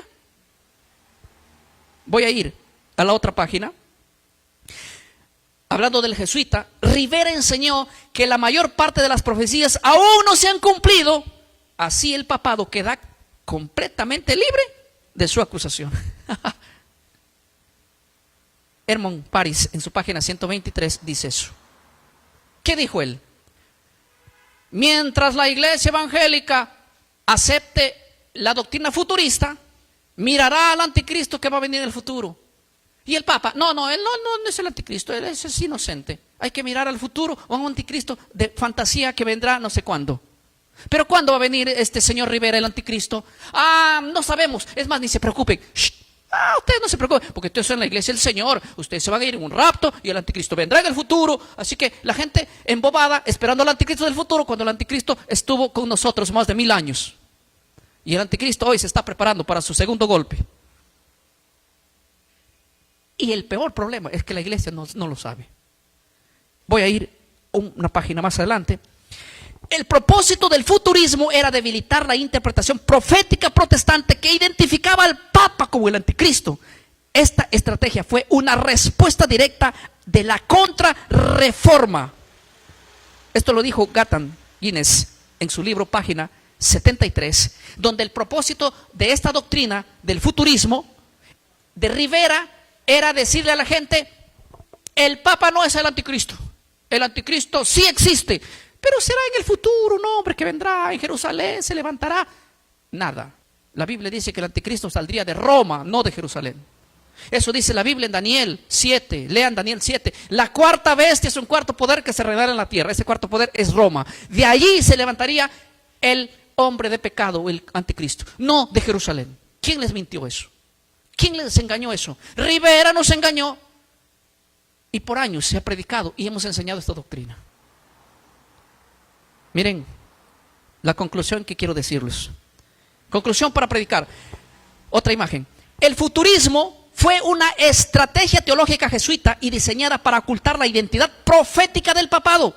A: Voy a ir a la otra página. Hablando del jesuita, Rivera enseñó que la mayor parte de las profecías aún no se han cumplido. Así el papado queda completamente libre de su acusación. Hermann Paris, en su página 123, dice eso. ¿Qué dijo él? Mientras la iglesia evangélica acepte la doctrina futurista, mirará al anticristo que va a venir en el futuro. Y el Papa, no, él no es el anticristo, él es inocente. Hay que mirar al futuro o a un anticristo de fantasía que vendrá no sé cuándo. Pero ¿cuándo va a venir este señor Rivera, el anticristo? No sabemos, es más, ni se preocupen. Ustedes no se preocupen, porque ustedes son en la iglesia del Señor, ustedes se van a ir en un rapto y el anticristo vendrá en el futuro. Así que la gente embobada esperando al anticristo del futuro cuando el anticristo estuvo con nosotros más de 1000 años. Y el anticristo hoy se está preparando para su segundo golpe. Y el peor problema es que la iglesia no lo sabe. Voy a ir una página más adelante. El propósito del futurismo era debilitar la interpretación profética protestante que identificaba al Papa como el anticristo. Esta estrategia fue una respuesta directa de la contrarreforma. Esto lo dijo Gatan Guinness en su libro Página 73, donde el propósito de esta doctrina del futurismo de Rivera era decirle a la gente: el Papa no es el anticristo, el anticristo sí existe, pero será en el futuro un hombre que vendrá en Jerusalén, se levantará. Nada. La Biblia dice que el anticristo saldría de Roma, no de Jerusalén. Eso dice la Biblia en Daniel 7. Lean Daniel 7. La cuarta bestia es un cuarto poder que se revela en la tierra. Ese cuarto poder es Roma. De allí se levantaría el hombre de pecado, el anticristo, no de Jerusalén. ¿Quién les mintió eso? ¿Quién les engañó eso? Rivera nos engañó. Y por años se ha predicado y hemos enseñado esta doctrina. Miren, la conclusión que quiero decirles. Conclusión para predicar. Otra imagen. El futurismo fue una estrategia teológica jesuita y diseñada para ocultar la identidad profética del papado.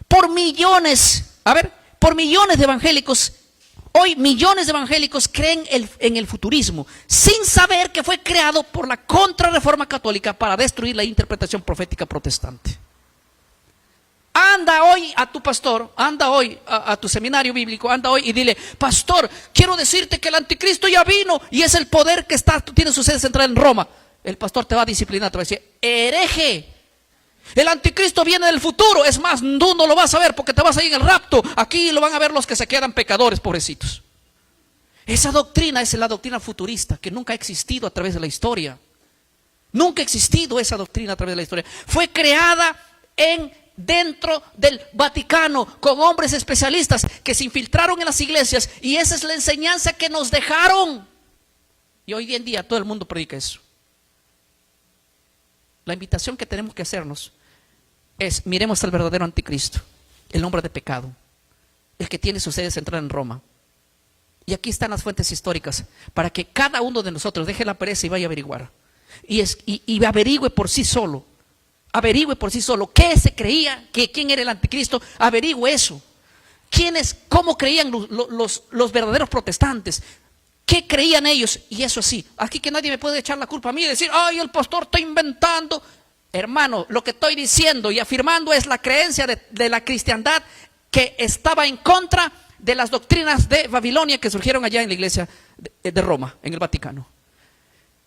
A: Por millones de evangélicos, hoy millones de evangélicos creen en el futurismo, sin saber que fue creado por la contrarreforma católica para destruir la interpretación profética protestante. Anda hoy a tu pastor, anda hoy a tu seminario bíblico, anda hoy y dile: pastor, quiero decirte que el anticristo ya vino y es el poder que tiene su sede central en Roma. El pastor te va a disciplinar, te va a decir: hereje, el anticristo viene del futuro. Es más, tú no lo vas a ver porque te vas a ir en el rapto. Aquí lo van a ver los que se quedan pecadores, pobrecitos. Esa doctrina es la doctrina futurista que nunca ha existido a través de la historia. Nunca ha existido esa doctrina a través de la historia. Fue creada dentro del Vaticano con hombres especialistas que se infiltraron en las iglesias, y esa es la enseñanza que nos dejaron. Y hoy en día todo el mundo predica eso. La invitación que tenemos que hacernos es: miremos al verdadero anticristo, el hombre de pecado, el que tiene su sede central en Roma. Y aquí están las fuentes históricas para que cada uno de nosotros deje la pereza y vaya a averiguar. Y averigüe por sí solo. Averigüe por sí solo qué se creía, quién era el anticristo. Averigüe eso. Cómo creían los verdaderos protestantes. ¿Qué creían ellos? Y eso sí, aquí que nadie me puede echar la culpa a mí y decir: ay, el pastor está inventando. Hermano, lo que estoy diciendo y afirmando es la creencia de la cristiandad que estaba en contra de las doctrinas de Babilonia que surgieron allá en la iglesia de Roma, en el Vaticano.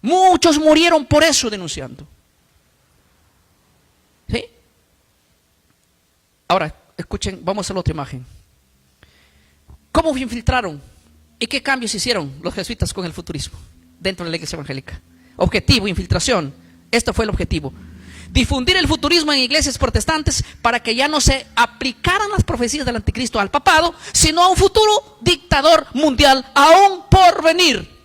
A: Muchos murieron por eso denunciando. ¿Sí? Ahora, escuchen, vamos a la otra imagen. ¿Cómo infiltraron y qué cambios hicieron los jesuitas con el futurismo dentro de la iglesia evangélica? Objetivo: infiltración. Esto fue el objetivo: difundir el futurismo en iglesias protestantes para que ya no se aplicaran las profecías del anticristo al papado, sino a un futuro dictador mundial aún por venir.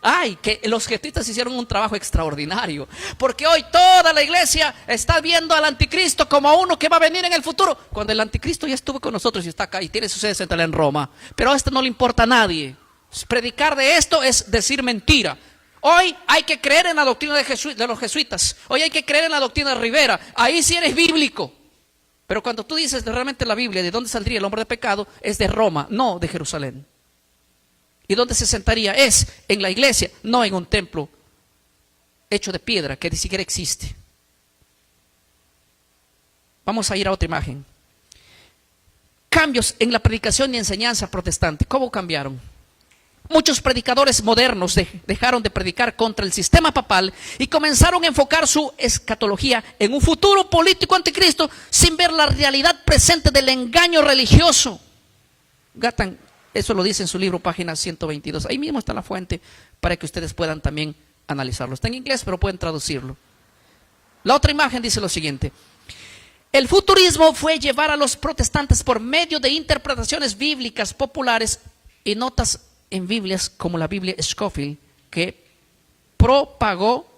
A: Ay, que los jesuitas hicieron un trabajo extraordinario, porque hoy toda la iglesia está viendo al anticristo como a uno que va a venir en el futuro, cuando el anticristo ya estuvo con nosotros y está acá y tiene su sede central en Roma. Pero a esto no le importa a nadie. Predicar de esto es decir mentira. Hoy hay que creer en la doctrina de los jesuitas. Hoy hay que creer en la doctrina de Rivera. Ahí sí eres bíblico. Pero cuando tú dices realmente la Biblia, ¿de dónde saldría el hombre de pecado? Es de Roma, no de Jerusalén. ¿Y dónde se sentaría? Es en la iglesia, no en un templo hecho de piedra que ni siquiera existe. Vamos a ir a otra imagen. Cambios en la predicación y enseñanza protestante. ¿Cómo cambiaron? Muchos predicadores modernos dejaron de predicar contra el sistema papal y comenzaron a enfocar su escatología en un futuro político anticristo sin ver la realidad presente del engaño religioso. Gatan, eso lo dice en su libro, página 122. Ahí mismo está la fuente para que ustedes puedan también analizarlo. Está en inglés, pero pueden traducirlo. La otra imagen dice lo siguiente: el futurismo fue llevar a los protestantes por medio de interpretaciones bíblicas populares y notas en Biblias como la Biblia Scofield, que propagó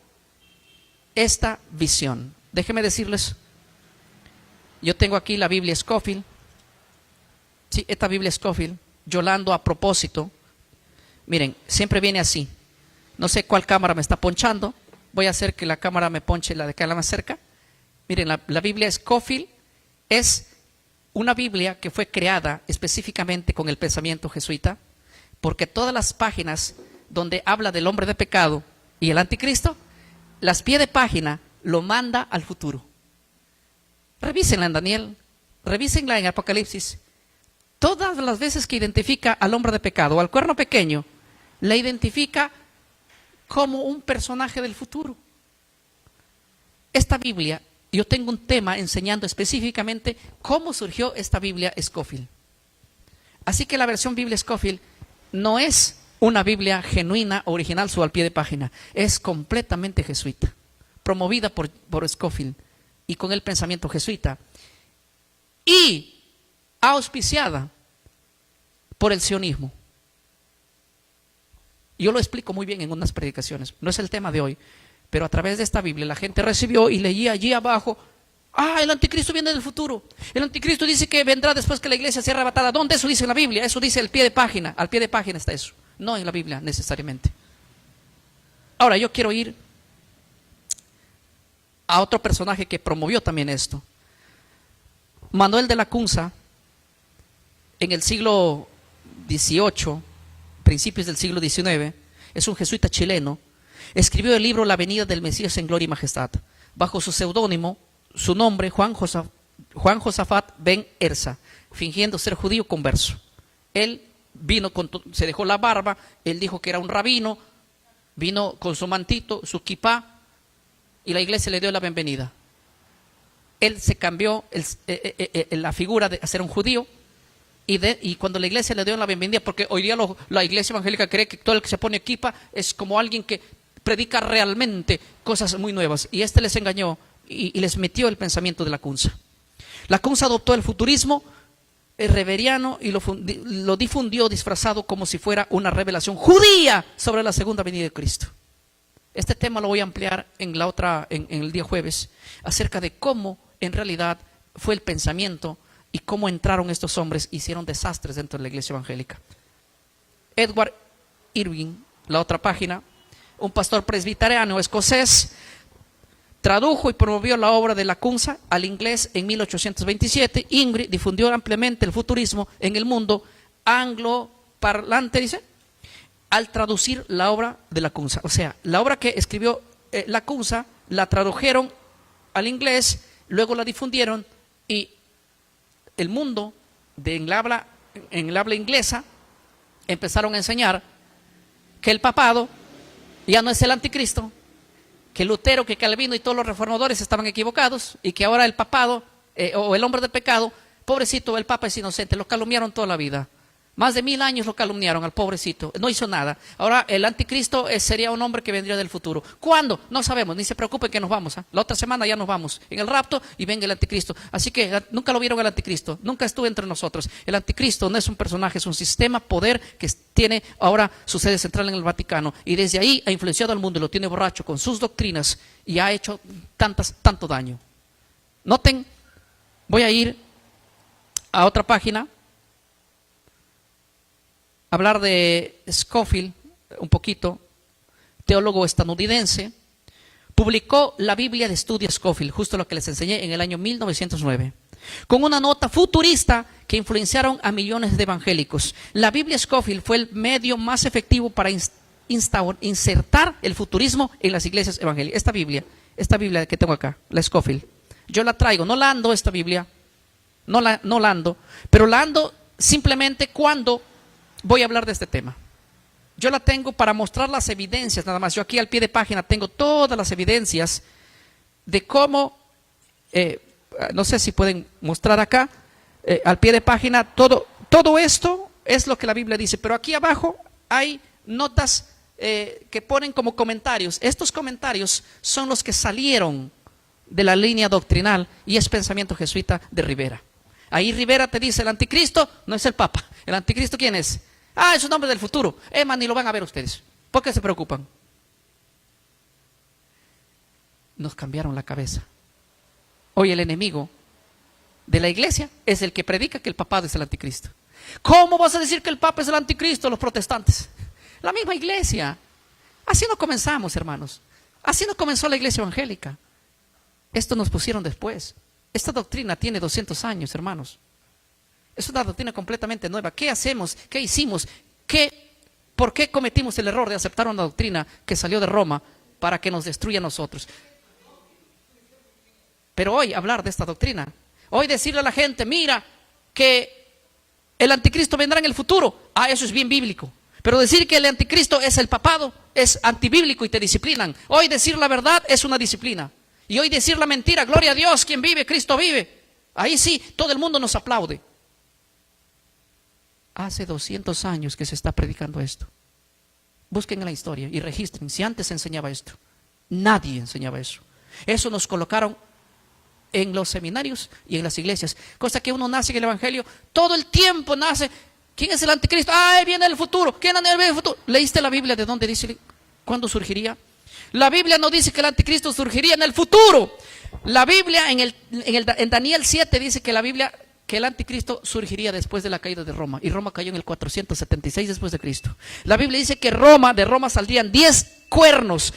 A: esta visión. Déjenme decirles, yo tengo aquí la Biblia Scofield. Sí, esta Biblia Scofield Yolando a propósito. Miren, siempre viene así. No sé cuál cámara me está ponchando. Voy a hacer que la cámara me ponche la de acá más cerca. Miren, la Biblia Scofield es una Biblia que fue creada específicamente con el pensamiento jesuita, porque todas las páginas donde habla del hombre de pecado y el anticristo, las pie de página lo manda al futuro. Revísenla en Daniel, revísenla en Apocalipsis. Todas las veces que identifica al hombre de pecado o al cuerno pequeño, la identifica como un personaje del futuro. Esta Biblia, yo tengo un tema enseñando específicamente cómo surgió esta Biblia Scofield. Así que la versión Biblia Scofield no es una Biblia genuina, original, su al pie de página. Es completamente jesuita, promovida por Scofield y con el pensamiento jesuita y auspiciada por el sionismo. Yo lo explico muy bien en unas predicaciones, no es el tema de hoy, pero a través de esta Biblia la gente recibió y leía allí abajo: el anticristo viene del futuro. El anticristo dice que vendrá después que la iglesia sea arrebatada. ¿Dónde? Eso dice en la Biblia, eso dice el pie de página. Al pie de página está eso, no en la Biblia necesariamente. Ahora yo quiero ir a otro personaje que promovió también esto. Manuel de Lacunza, en el siglo XVIII, principios del siglo XIX, es un jesuita chileno, escribió el libro La venida del Mesías en gloria y majestad, bajo su seudónimo, su nombre, Juan Josafat ben Erza, fingiendo ser judío converso. Él vino, se dejó la barba, él dijo que era un rabino, vino con su mantito, su kipá, y la iglesia le dio la bienvenida. Él se cambió la figura de ser un judío, y cuando la iglesia le dio la bienvenida, porque hoy día la iglesia evangélica cree que todo el que se pone kipa es como alguien que predica realmente cosas muy nuevas, y les engañó y les metió el pensamiento de Lacunza. Lacunza adoptó el futurismo reveriano y lo difundió disfrazado como si fuera una revelación judía sobre la segunda venida de Cristo. Este tema lo voy a ampliar en el día jueves, acerca de cómo en realidad fue el pensamiento y cómo entraron estos hombres y hicieron desastres dentro de la iglesia evangélica. Edward Irving, la otra página, un pastor presbiteriano escocés, tradujo y promovió la obra de Lacunza al inglés en 1827. Ingrid difundió ampliamente el futurismo en el mundo angloparlante, dice, al traducir la obra de Lacunza. O sea, la obra que escribió Lacunza la tradujeron al inglés, luego la difundieron, y el mundo en el habla inglesa empezaron a enseñar que el papado ya no es el anticristo, que Lutero, que Calvino y todos los reformadores estaban equivocados, y que ahora el papado o el hombre de pecado, pobrecito, el papa es inocente, lo calumniaron toda la vida. Más de 1000 años lo calumniaron al pobrecito, no hizo nada. Ahora el anticristo sería un hombre que vendría del futuro. ¿Cuándo? No sabemos, ni se preocupen que nos vamos. La otra semana ya nos vamos en el rapto y venga el anticristo. Así que nunca lo vieron el anticristo, nunca estuvo entre nosotros. El anticristo no es un personaje, es un sistema, poder que tiene ahora su sede central en el Vaticano. Y desde ahí ha influenciado al mundo y lo tiene borracho con sus doctrinas y ha hecho tanto daño. Noten, voy a ir a otra página, hablar de Scofield un poquito, teólogo estadounidense. Publicó la Biblia de Estudio Scofield, justo lo que les enseñé, en el año 1909, con una nota futurista que influenciaron a millones de evangélicos. La Biblia Scofield fue el medio más efectivo para insertar el futurismo en las iglesias evangélicas. Esta Biblia que tengo acá, la Scofield, yo la traigo, no la ando esta Biblia, no la ando, pero la ando simplemente cuando voy a hablar de este tema. Yo la tengo para mostrar las evidencias, nada más. Yo aquí al pie de página tengo todas las evidencias de cómo, no sé si pueden mostrar acá, al pie de página, todo esto es lo que la Biblia dice, pero aquí abajo hay notas que ponen como comentarios. Estos comentarios son los que salieron de la línea doctrinal y es pensamiento jesuita de Rivera. Ahí Rivera te dice: el anticristo no es el Papa. ¿El anticristo quién es? Es un hombre del futuro. Ni lo van a ver ustedes. ¿Por qué se preocupan? Nos cambiaron la cabeza. Hoy el enemigo de la iglesia es el que predica que el papado es el anticristo. ¿Cómo vas a decir que el Papa es el anticristo? Los protestantes. La misma iglesia. Así no comenzamos, hermanos. Así no comenzó la iglesia evangélica. Esto nos pusieron después. Esta doctrina tiene 200 años, hermanos. Es una doctrina completamente nueva. ¿Qué hacemos? ¿Qué hicimos? ¿Por qué cometimos el error de aceptar una doctrina que salió de Roma para que nos destruya a nosotros? Pero hoy hablar de esta doctrina, hoy decirle a la gente, mira, que el anticristo vendrá en el futuro. Eso es bien bíblico. Pero decir que el anticristo es el papado es antibíblico y te disciplinan. Hoy decir la verdad es una disciplina. Y hoy decir la mentira, gloria a Dios, quien vive, Cristo vive. Ahí sí, todo el mundo nos aplaude. Hace 200 años que se está predicando esto. Busquen en la historia y registren si antes se enseñaba esto. Nadie enseñaba eso. Eso nos colocaron en los seminarios y en las iglesias. Cosa que uno nace en el evangelio, todo el tiempo nace. ¿Quién es el anticristo? Viene el futuro. ¿Quién viene el futuro? ¿Leíste la Biblia de dónde dice cuándo surgiría? La Biblia no dice que el anticristo surgiría en el futuro. La Biblia en Daniel 7 dice que el anticristo surgiría después de la caída de Roma. Y Roma cayó en el 476 después de Cristo. La Biblia dice que de Roma saldrían 10 cuernos.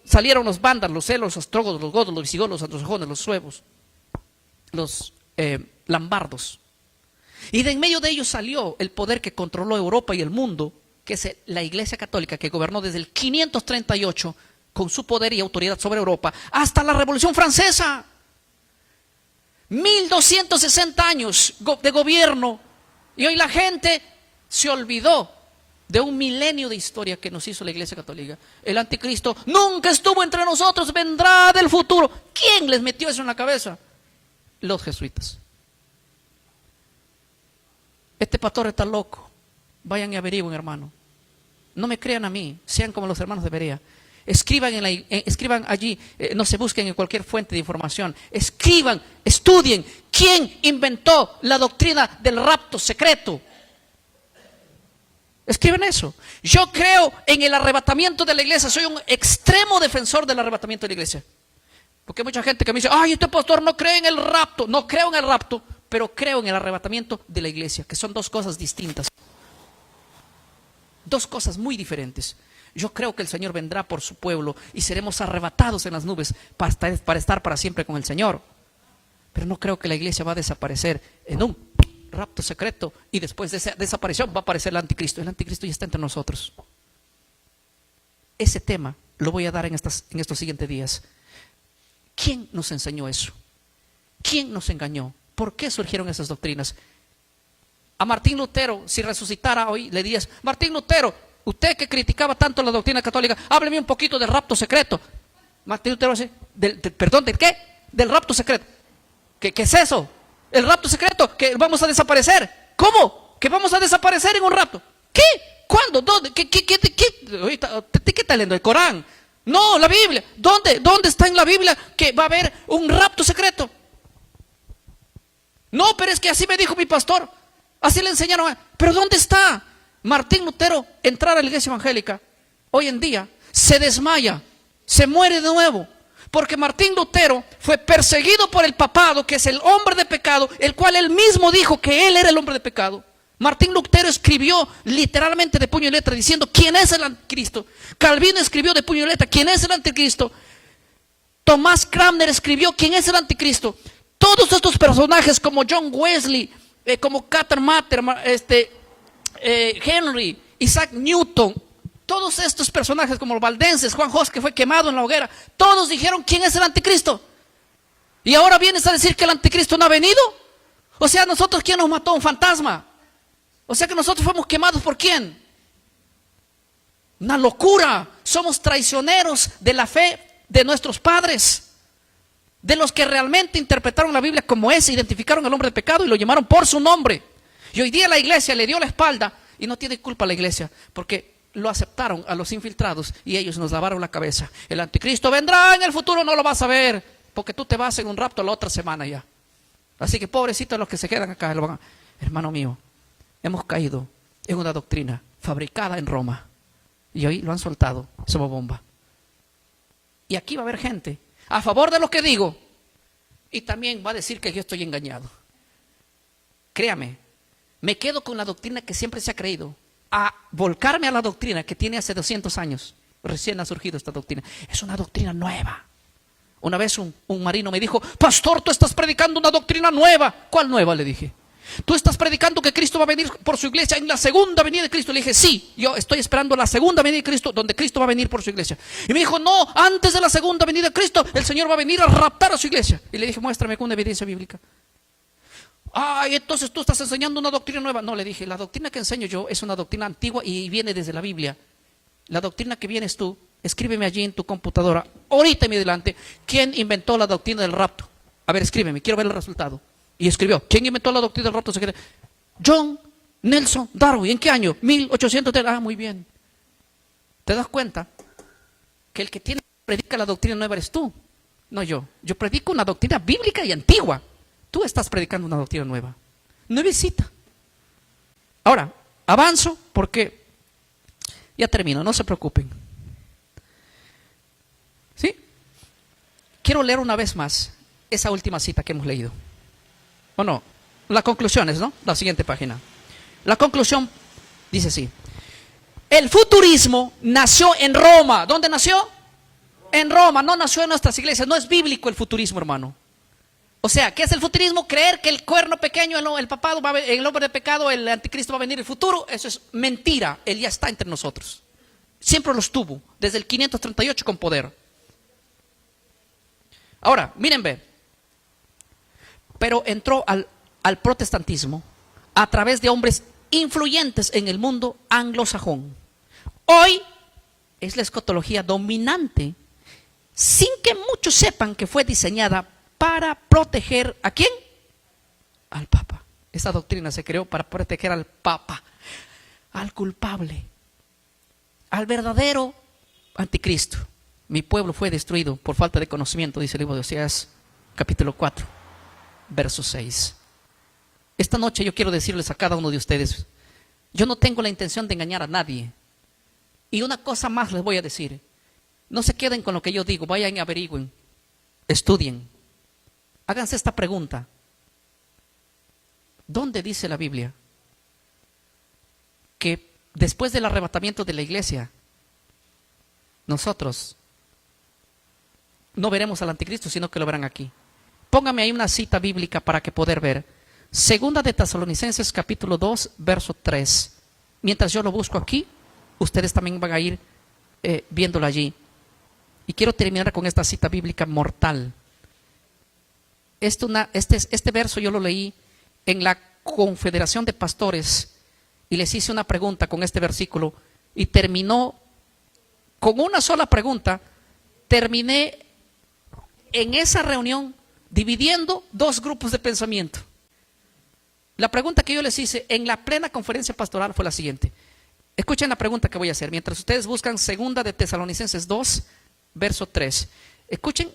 A: Salieron los vándalos, los celos, los ostrogodos, los godos, los visigodos, los anglosajones, los suevos, los lambardos. Y de en medio de ellos salió el poder que controló Europa y el mundo, que es la Iglesia Católica, que gobernó desde el 538 con su poder y autoridad sobre Europa hasta la Revolución Francesa. 1260 años de gobierno, y hoy la gente se olvidó de un milenio de historia que nos hizo la Iglesia Católica. El anticristo nunca estuvo entre nosotros, vendrá del futuro. ¿Quién les metió eso en la cabeza? Los jesuitas. Este pastor está loco. Vayan y averigüen, hermano. No me crean a mí, sean como los hermanos de Berea. Escriban allí, no se busquen en cualquier fuente de información. Escriban, estudien quién inventó la doctrina del rapto secreto. Escriben eso. Yo creo en el arrebatamiento de la iglesia. Soy un extremo defensor del arrebatamiento de la iglesia. Porque hay mucha gente que me dice, este pastor no cree en el rapto. No creo en el rapto, pero creo en el arrebatamiento de la iglesia, que son dos cosas distintas. Dos cosas muy diferentes. Yo creo que el Señor vendrá por su pueblo y seremos arrebatados en las nubes para estar para siempre con el Señor. Pero no creo que la iglesia va a desaparecer en un rapto secreto y después de esa desaparición va a aparecer el anticristo. El anticristo ya está entre nosotros. Ese tema lo voy a dar en estos siguientes días. ¿Quién nos enseñó eso? ¿Quién nos engañó? ¿Por qué surgieron esas doctrinas? A Martín Lutero, si resucitara hoy, le dirías, Martín Lutero, usted que criticaba tanto la doctrina católica, hábleme un poquito del rapto secreto. Martín Lutero dice, ¿perdón, del qué? Del rapto secreto. ¿Qué es eso? El rapto secreto, que vamos a desaparecer. ¿Cómo? ¿Que vamos a desaparecer en un rapto? ¿Qué? ¿Cuándo? ¿Dónde? ¿Qué está leyendo? ¿El Corán? No, la Biblia. ¿Dónde está en la Biblia que va a haber un rapto secreto? No, pero es que así me dijo mi pastor. Así le enseñaron. ¿Pero dónde está? Martín Lutero, entrar a la iglesia evangélica, hoy en día, se desmaya, se muere de nuevo. Porque Martín Lutero fue perseguido por el papado, que es el hombre de pecado, el cual él mismo dijo que él era el hombre de pecado. Martín Lutero escribió literalmente de puño y letra diciendo quién es el anticristo. Calvino escribió de puño y letra quién es el anticristo. Tomás Cranmer escribió quién es el anticristo. Todos estos personajes como John Wesley, como Catar Mater, Henry, Isaac Newton, todos estos personajes como los valdenses, Juan Jos, que fue quemado en la hoguera, todos dijeron quién es el anticristo. Y ahora vienes a decir que el anticristo no ha venido. O sea, nosotros, ¿quién nos mató? Un fantasma. O sea que nosotros fuimos quemados ¿por quién? Una locura. Somos traicioneros de la fe de nuestros padres, de los que realmente interpretaron la Biblia como es, identificaron al hombre de pecado y lo llamaron por su nombre. Y hoy día la iglesia le dio la espalda y no tiene culpa la iglesia, porque lo aceptaron a los infiltrados y ellos nos lavaron la cabeza. El anticristo vendrá en el futuro, no lo vas a ver, porque tú te vas en un rapto la otra semana ya. Así que pobrecitos los que se quedan acá. Hermano mío, hemos caído en una doctrina fabricada en Roma y hoy lo han soltado, somos bomba. Y aquí va a haber gente a favor de lo que digo y también va a decir que yo estoy engañado. Créame, me quedo con la doctrina que siempre se ha creído, a volcarme a la doctrina que tiene hace 200 años. Recién ha surgido esta doctrina. Es una doctrina nueva. Una vez un marino me dijo: pastor, tú estás predicando una doctrina nueva. ¿Cuál nueva?, le dije. Tú estás predicando que Cristo va a venir por su iglesia en la segunda venida de Cristo. Le dije: sí, yo estoy esperando la segunda venida de Cristo, donde Cristo va a venir por su iglesia. Y me dijo: no, antes de la segunda venida de Cristo, el Señor va a venir a raptar a su iglesia. Y le dije: muéstrame con una evidencia bíblica. Ay, entonces tú estás enseñando una doctrina nueva. No, le dije, la doctrina que enseño yo es una doctrina antigua y viene desde la Biblia. La doctrina que vienes tú, escríbeme allí en tu computadora, ahorita en mi delante, ¿quién inventó la doctrina del rapto? A ver, escríbeme, quiero ver el resultado. Y escribió: ¿quién inventó la doctrina del rapto? John Nelson Darwin. ¿En qué año? 1800. Ah, muy bien. ¿Te das cuenta que el que predica la doctrina nueva eres tú? No yo. Yo predico una doctrina bíblica y antigua. Tú estás predicando una doctrina nueva, nuevecita. Ahora, avanzo porque ya termino, no se preocupen. ¿Sí? Quiero leer una vez más esa última cita que hemos leído. ¿O no? Las conclusiones, ¿no? La siguiente página. La conclusión dice así: el futurismo nació en Roma. ¿Dónde nació? En Roma, no nació en nuestras iglesias. No es bíblico el futurismo, hermano. O sea, ¿qué es el futurismo? Creer que el cuerno pequeño, el papado, el hombre de pecado, el anticristo va a venir en el futuro. Eso es mentira. Él ya está entre nosotros. Siempre lo estuvo, desde el 538 con poder. Ahora, miren, ve. Pero entró al protestantismo a través de hombres influyentes en el mundo anglosajón. Hoy es la escatología dominante, sin que muchos sepan que fue diseñada para proteger ¿a quién? Al Papa. Esta doctrina se creó para proteger al Papa, al culpable, al verdadero anticristo. Mi pueblo fue destruido por falta de conocimiento, dice el libro de Oseas, capítulo 4, verso 6. Esta noche yo quiero decirles a cada uno de ustedes: yo no tengo la intención de engañar a nadie. Y una cosa más les voy a decir: no se queden con lo que yo digo, vayan y averigüen, estudien. Háganse esta pregunta: ¿dónde dice la Biblia que después del arrebatamiento de la iglesia nosotros no veremos al anticristo, sino que lo verán aquí? Póngame ahí una cita bíblica para que poder ver. Segunda de Tesalonicenses capítulo 2, verso 3. Mientras yo lo busco aquí, ustedes también van a ir viéndolo allí. Y quiero terminar con esta cita bíblica mortal. Este verso yo lo leí en la Confederación de Pastores y les hice una pregunta con este versículo y terminó con una sola pregunta. Terminé en esa reunión dividiendo dos grupos de pensamiento. La pregunta que yo les hice en la plena conferencia pastoral fue la siguiente. Escuchen la pregunta que voy a hacer mientras ustedes buscan Segunda de Tesalonicenses 2, verso 3. Escuchen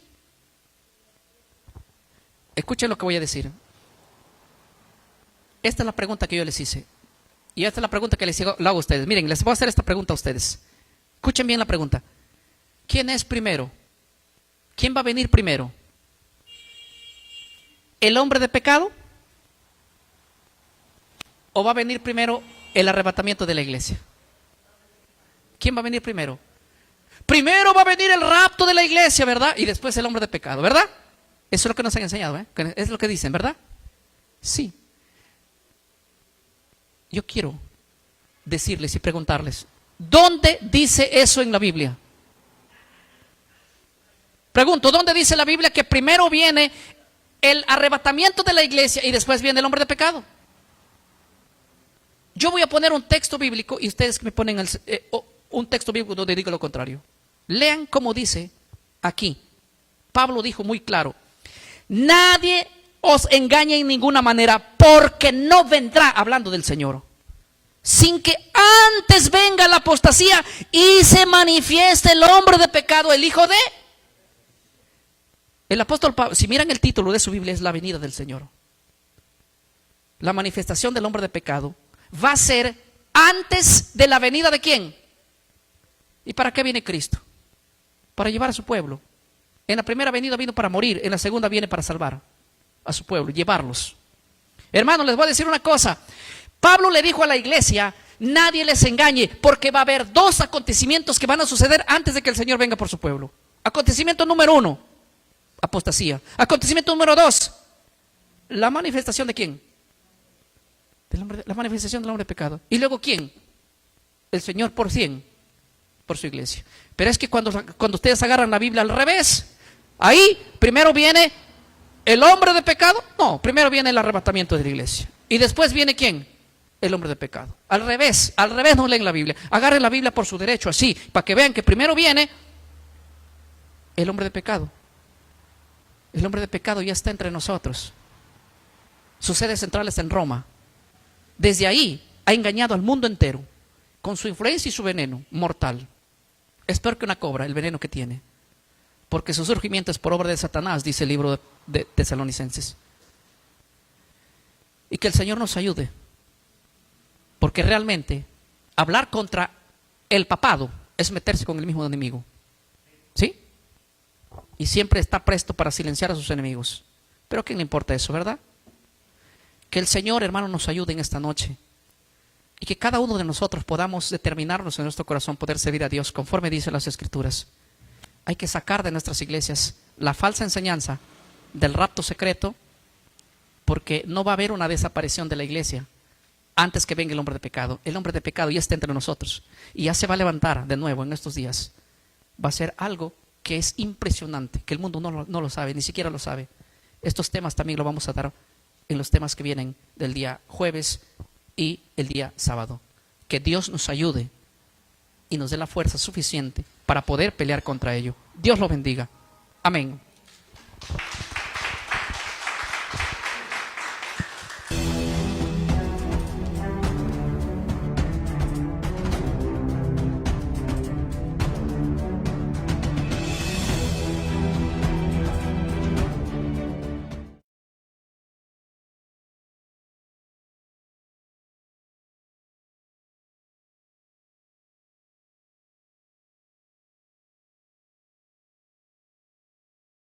A: lo que voy a decir. Esta es la pregunta que yo les hice. Y esta es la pregunta que les hago a ustedes. Miren, les voy a hacer esta pregunta a ustedes. Escuchen bien la pregunta. ¿Quién es primero? ¿Quién va a venir primero? ¿El hombre de pecado? ¿O va a venir primero el arrebatamiento de la iglesia? ¿Quién va a venir primero? Primero va a venir el rapto de la iglesia, ¿verdad? Y después el hombre de pecado, ¿verdad? Eso es lo que nos han enseñado, ¿eh? Es lo que dicen, ¿verdad? Sí. Yo quiero decirles y preguntarles: ¿dónde dice eso en la Biblia? Pregunto, ¿dónde dice la Biblia que primero viene el arrebatamiento de la iglesia y después viene el hombre de pecado? Yo voy a poner un texto bíblico y ustedes me ponen un texto bíblico donde diga lo contrario. Lean cómo dice aquí. Pablo dijo muy claro: nadie os engañe en ninguna manera, porque no vendrá, hablando del Señor, sin que antes venga la apostasía y se manifieste el hombre de pecado, el hijo de... El apóstol Pablo, si miran el título de su Biblia, es la venida del Señor. La manifestación del hombre de pecado va a ser antes de la venida de ¿quién? ¿Y para qué viene Cristo? Para llevar a su pueblo. En la primera venida vino para morir, en la segunda viene para salvar a su pueblo, llevarlos. Hermanos, les voy a decir una cosa: Pablo le dijo a la iglesia, nadie les engañe, porque va a haber dos acontecimientos que van a suceder antes de que el Señor venga por su pueblo. Acontecimiento número 1, apostasía. Acontecimiento número 2, la manifestación de ¿quién? La manifestación del hombre de pecado. Y luego ¿quién? El Señor por 100, por su iglesia. Pero es que cuando ustedes agarran la Biblia al revés, ahí primero viene el hombre de pecado. No, primero viene el arrebatamiento de la iglesia. Y después viene ¿quién? El hombre de pecado. Al revés no leen la Biblia. Agarren la Biblia por su derecho, así, para que vean que primero viene el hombre de pecado. El hombre de pecado ya está entre nosotros. Su sede central está en Roma. Desde ahí ha engañado al mundo entero con su influencia y su veneno mortal. Es peor que una cobra el veneno que tiene, porque su surgimiento es por obra de Satanás, dice el libro de Tesalonicenses. Y que el Señor nos ayude, porque realmente hablar contra el papado es meterse con el mismo enemigo, ¿sí? Y siempre está presto para silenciar a sus enemigos. Pero ¿a quién le importa eso, verdad? Que el Señor, hermano, nos ayude en esta noche. Y que cada uno de nosotros podamos determinarnos en nuestro corazón poder servir a Dios conforme dicen las Escrituras. Hay que sacar de nuestras iglesias la falsa enseñanza del rapto secreto, porque no va a haber una desaparición de la iglesia antes que venga el hombre de pecado. El hombre de pecado ya está entre nosotros y ya se va a levantar de nuevo en estos días. Va a ser algo que es impresionante, que el mundo no lo sabe, ni siquiera lo sabe. Estos temas también lo vamos a dar en los temas que vienen del día jueves y el día sábado. Que Dios nos ayude y nos dé la fuerza suficiente para poder pelear contra ello. Dios lo bendiga. Amén.